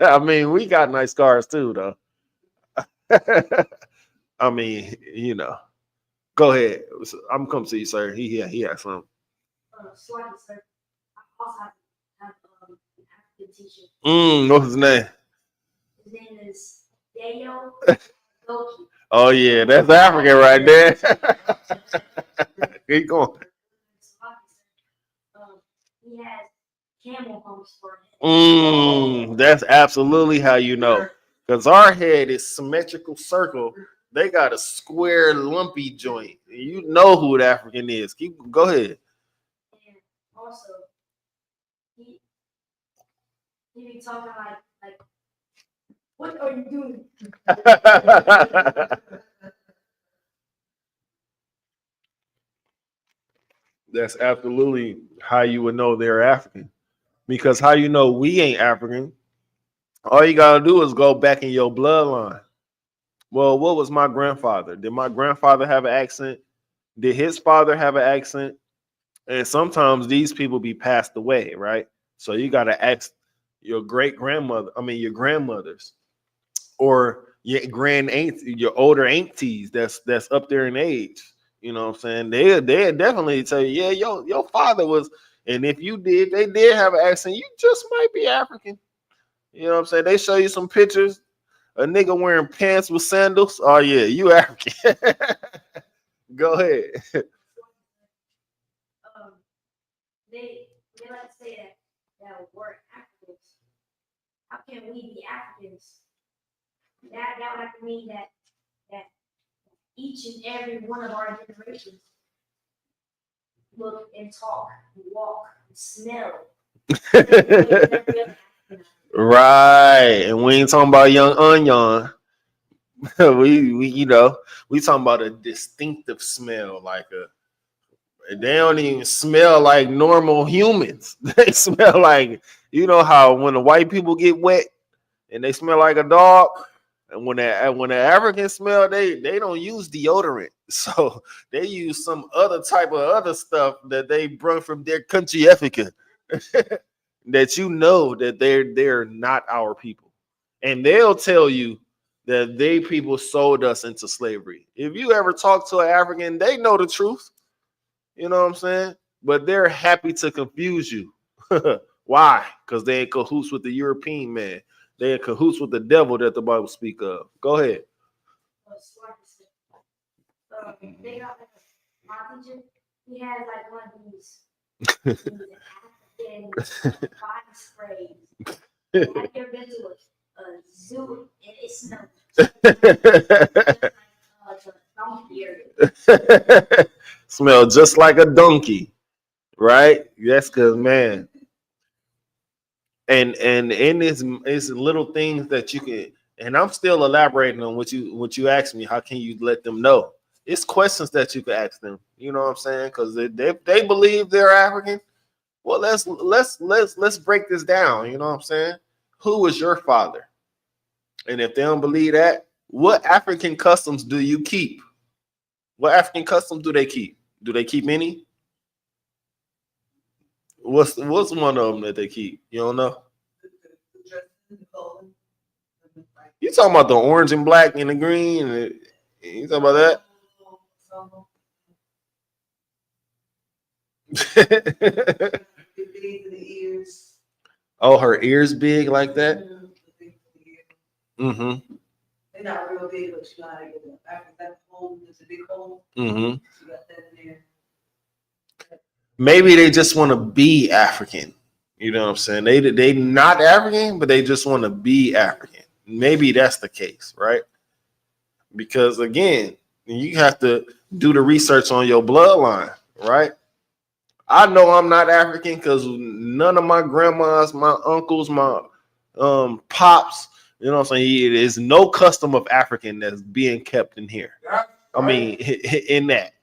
I mean, we got nice cars too, though. I mean, you know. Go ahead. I'm coming to you, sir. He has something. Sir. I also have an African teacher. What's his name? His name is Daniel Loki. Oh yeah, that's African right there. Keep going. He has camel humps for him. That's absolutely how you know. Because our head is symmetrical circle. They got a square, lumpy joint. You know who the African is. Go ahead. And also, he be talking like, what are you doing? That's absolutely how you would know they're African. Because how you know we ain't African, all you gotta do is go back in your bloodline. Well, what was my grandfather? Did my grandfather have an accent? Did his father have an accent? And sometimes these people be passed away, right? So you gotta ask your your grandmothers, or your older aunties that's up there in age. You know what I'm saying? They definitely tell you, yeah, your father was, and if they did have an accent, you just might be African. You know what I'm saying? They show you some pictures, a nigga wearing pants with sandals. Oh yeah, you African. Go ahead. They like to say that we're Africans. How can we be Africans? That would have to mean that each and every one of our generations look and talk, and walk, and smell. Right, and we ain't talking about young onion. we talking about a distinctive smell, they don't even smell like normal humans. They smell like, you know how when the white people get wet and they smell like a dog, and when the Africans smell, they don't use deodorant, so they use some other type of other stuff that they brought from their country, Africa. That you know that they're not our people, and they'll tell you that they people sold us into slavery. If you ever talk to an African, they know the truth. You know what I'm saying? But they're happy to confuse you. Why? Because they in cahoots with the European man. They in cahoots with the devil that the Bible speak of. Go ahead. They got my teacher. He has like one of these African body sprays. Have you ever been to a zoo and it smells smell just like a donkey, right? That's because, man. And in this, it's little things that you can, and I'm still elaborating on what you asked me. How can you let them know? It's questions that you can ask them. You know what I'm saying? Because they believe they're African. Well, let's break this down. You know what I'm saying? Who was your father? And if they don't believe that, what African customs do you keep? What African customs do they keep? Do they keep any? What's one of them that they keep? You don't know? You talking about the orange and black and the green? You talking about that? Oh, her ears big like that? Mm-hmm. They're not real big, but you know how to get them. After that hole, there's a big hole. Mm-hmm. You got that in there. Maybe they just want to be African. You know what I'm saying? They not African, but they just want to be African. Maybe that's the case, right? Because again, you have to do the research on your bloodline, right? I know I'm not African because none of my grandmas, my uncles, my pops, you know what I'm saying? There's no custom of African that's being kept in here. I mean, in that.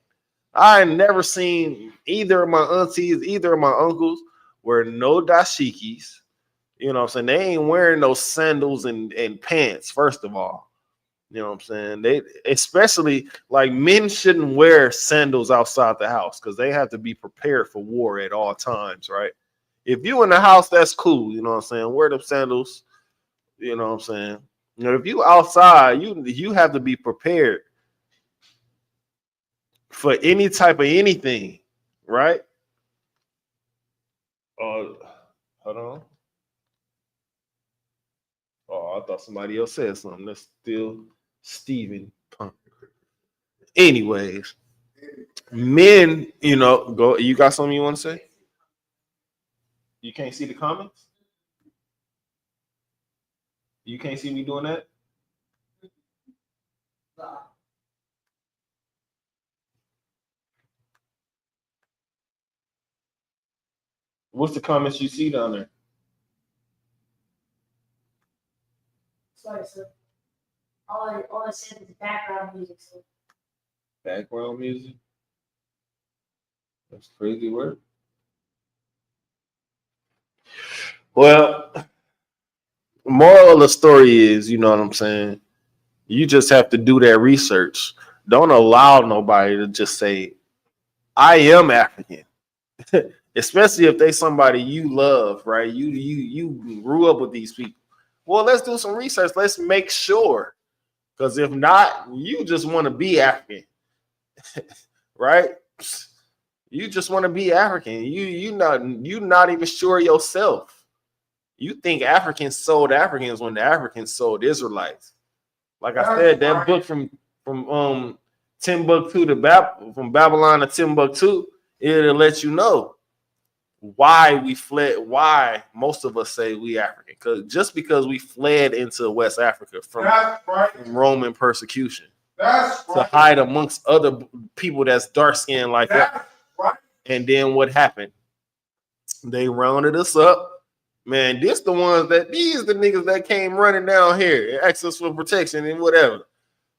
I ain't never seen either of my aunties, either of my uncles wear no dashikis. You know what I'm saying? They ain't wearing no sandals and pants, first of all. You know what I'm saying? They especially like men shouldn't wear sandals outside the house because they have to be prepared for war at all times, right? If you in the house, that's cool. You know what I'm saying? Wear them sandals. You know what I'm saying? You know, if you outside, you have to be prepared for any type of anything, right? Hold on. Oh, I thought somebody else said something. That's still Steven Punk. Anyways, men, you know, go. You got something you want to say? You can't see the comments? You can't see me doing that? What's the comments you see down there? Sorry, sir. All I said is background music, sir. Background music? That's crazy word. Well, moral of the story is, you know what I'm saying? You just have to do that research. Don't allow nobody to just say, I am African. Especially if they somebody you love, right? You grew up with these people. Well, let's do some research. Let's make sure. Because if not, you just want to be African. Right? You just want to be African. You not even sure yourself. You think Africans sold Africans when the Africans sold Israelites. Like I said, that book from Timbuktu to from Babylon to Timbuktu, it'll let you know why we fled, why most of us say we African. Because we fled into West Africa from Roman persecution. To hide amongst other people that's dark skinned like that. And then what happened? They rounded us up. Man, these the niggas that came running down here, asked us for protection and whatever.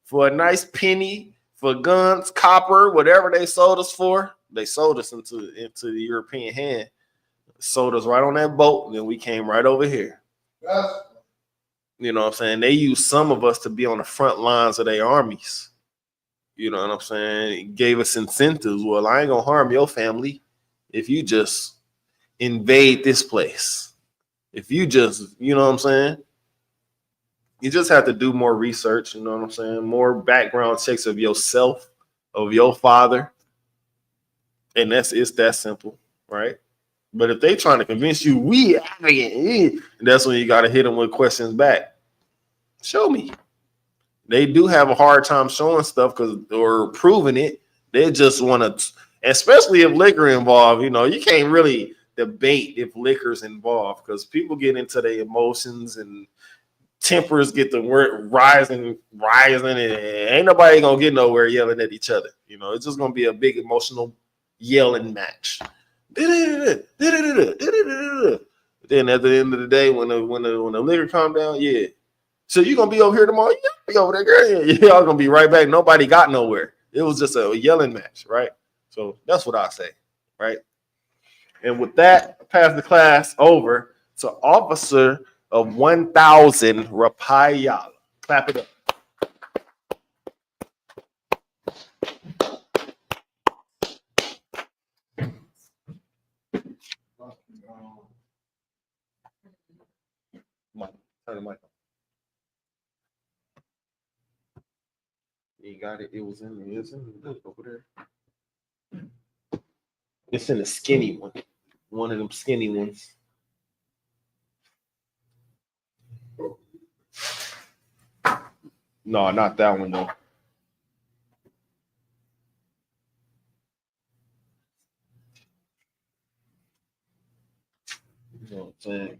For a nice penny, for guns, copper, whatever they sold us for, they sold us into the European hand. Sold us right on that boat, and then we came right over here. You know what I'm saying? They used some of us to be on the front lines of their armies. You know what I'm saying? It gave us incentives. Well, I ain't gonna harm your family if you just invade this place. If you just, you know what I'm saying? You just have to do more research, you know what I'm saying? More background checks of yourself, of your father. And it's that simple, right? But if they trying to convince you we African, that's when you got to hit them with questions back. Show me. They do have a hard time showing stuff or proving it. They just want to, especially if liquor involved, you know, you can't really debate if liquor's involved because people get into their emotions and tempers get the word rising, and ain't nobody gonna get nowhere yelling at each other. You know, it's just gonna be a big emotional yelling match. Then at the end of the day, when the liquor calm down, yeah. So you gonna be over here tomorrow? Yeah, be over there, girl. Yeah, y'all gonna be right back. Nobody got nowhere. It was just a yelling match, right? So that's what I say, right? And with that, I pass the class over to Officer of 1000 Rapayala. Clap it up. Turn the mic on. You got it. It was in the over there. It's in the skinny one. One of them skinny ones. No, not that one though. You know what I'm saying?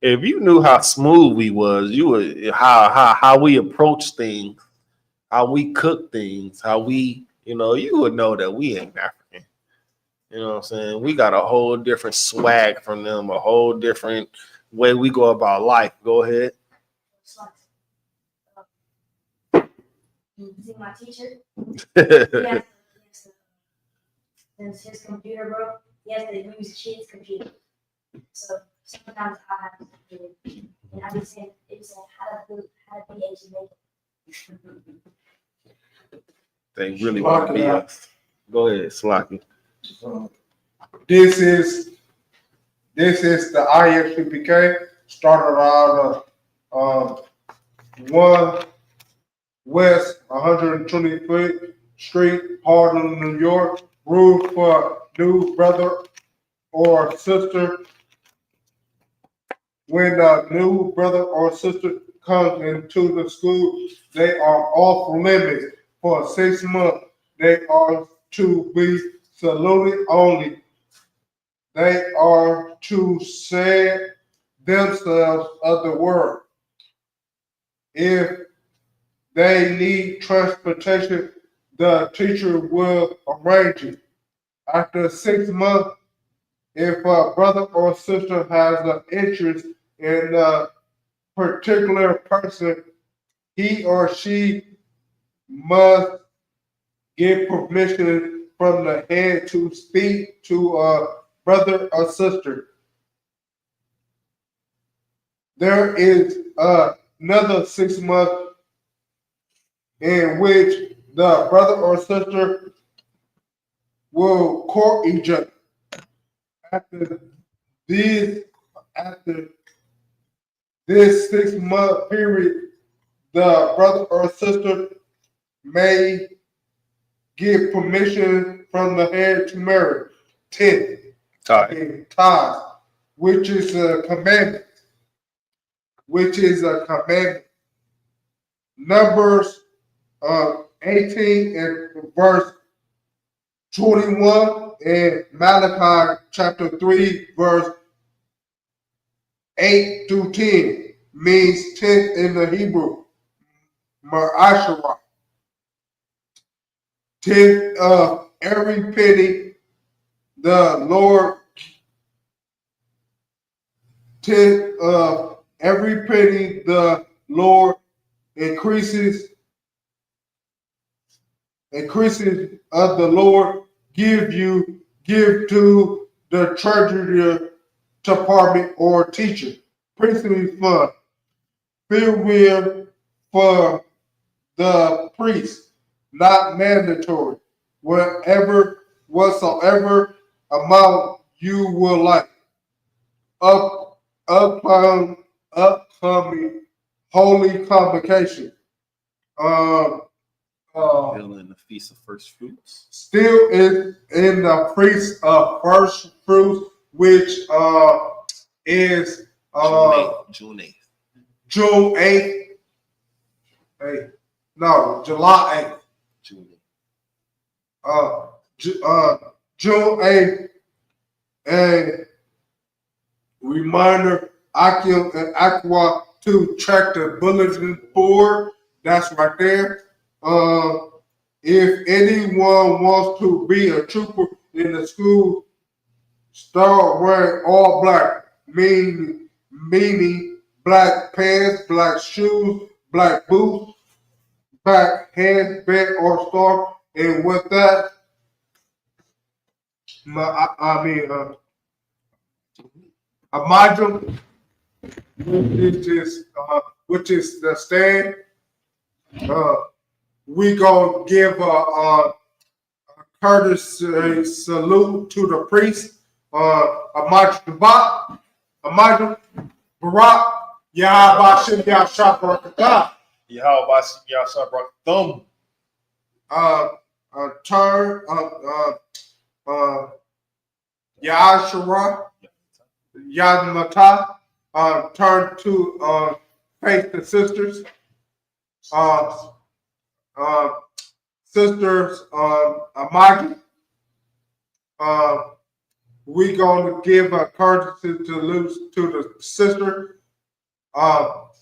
If you knew how smooth we was, you would how we approach things, how we cook things, how we, you would know that we ain't African. You know what I'm saying? We got a whole different swag from them, a whole different way we go about life. Go ahead. You see my teacher? Since his computer broke, he has to use kids' computer. So sometimes I have to do it. And I've been saying, how to be Jamaican. They really want to be us. Go ahead, Slocky. This is the Isupk. Started out of 1 West 125th Street, Harlem, New York. Rules for new brother or sister. When a new brother or sister comes into the school, they are off limits for 6 months. They are to be saluted only. They are to say themselves of the word. If they need transportation, the teacher will arrange it. After 6 months, if a brother or sister has an interest in a particular person, he or she must get permission from the head to speak to a brother or sister. There is another 6 months in which the brother or sister will court each other. After this 6 month period, the brother or sister may get permission from the head to marry. 10. Ties, which is a commandment. Numbers 18 and verse 21 and Malachi chapter 3 verse 8 through 10 means 10 in the Hebrew. Ma'ashara. 10 of every penny the Lord. 10 of every penny the Lord increases of the Lord give to the treasury department or teacher. Priestly fund filled with for the priest, not mandatory. Whatsoever amount you will like. Upcoming holy convocation. Still in the Feast of First Fruits. Still in the Feast of First Fruits, which is June 8th. June 8th. July 8th. June 8th. A reminder, Aqua and Aqua to check the bulletin board. That's right there. If anyone wants to be a trooper in the school, start wearing all black, meaning black pants, black shoes, black boots, black headband or scarf, and with that, a module, which is the stand. We gonna give a courtesy salute to the priest. A module. Barak, Yahabashim Yashab Barakatah. Yahabashim Yashab Barakatah. Turn, Yahashua, Yadmata, turn to face the sisters. Sisters Amagi. We going to give a courtesy to the sister Amagi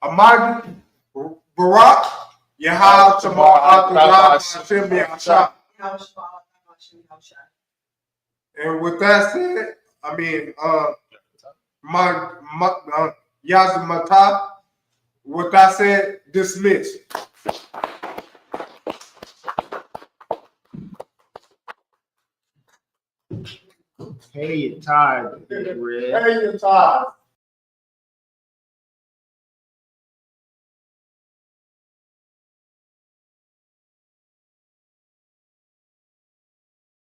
Amagi Barak Yahal Shamar Hashem Yahshua. And with that said, I mean Yazmata. With that said, dismiss. Hey, you're tired. Hey, you're tired.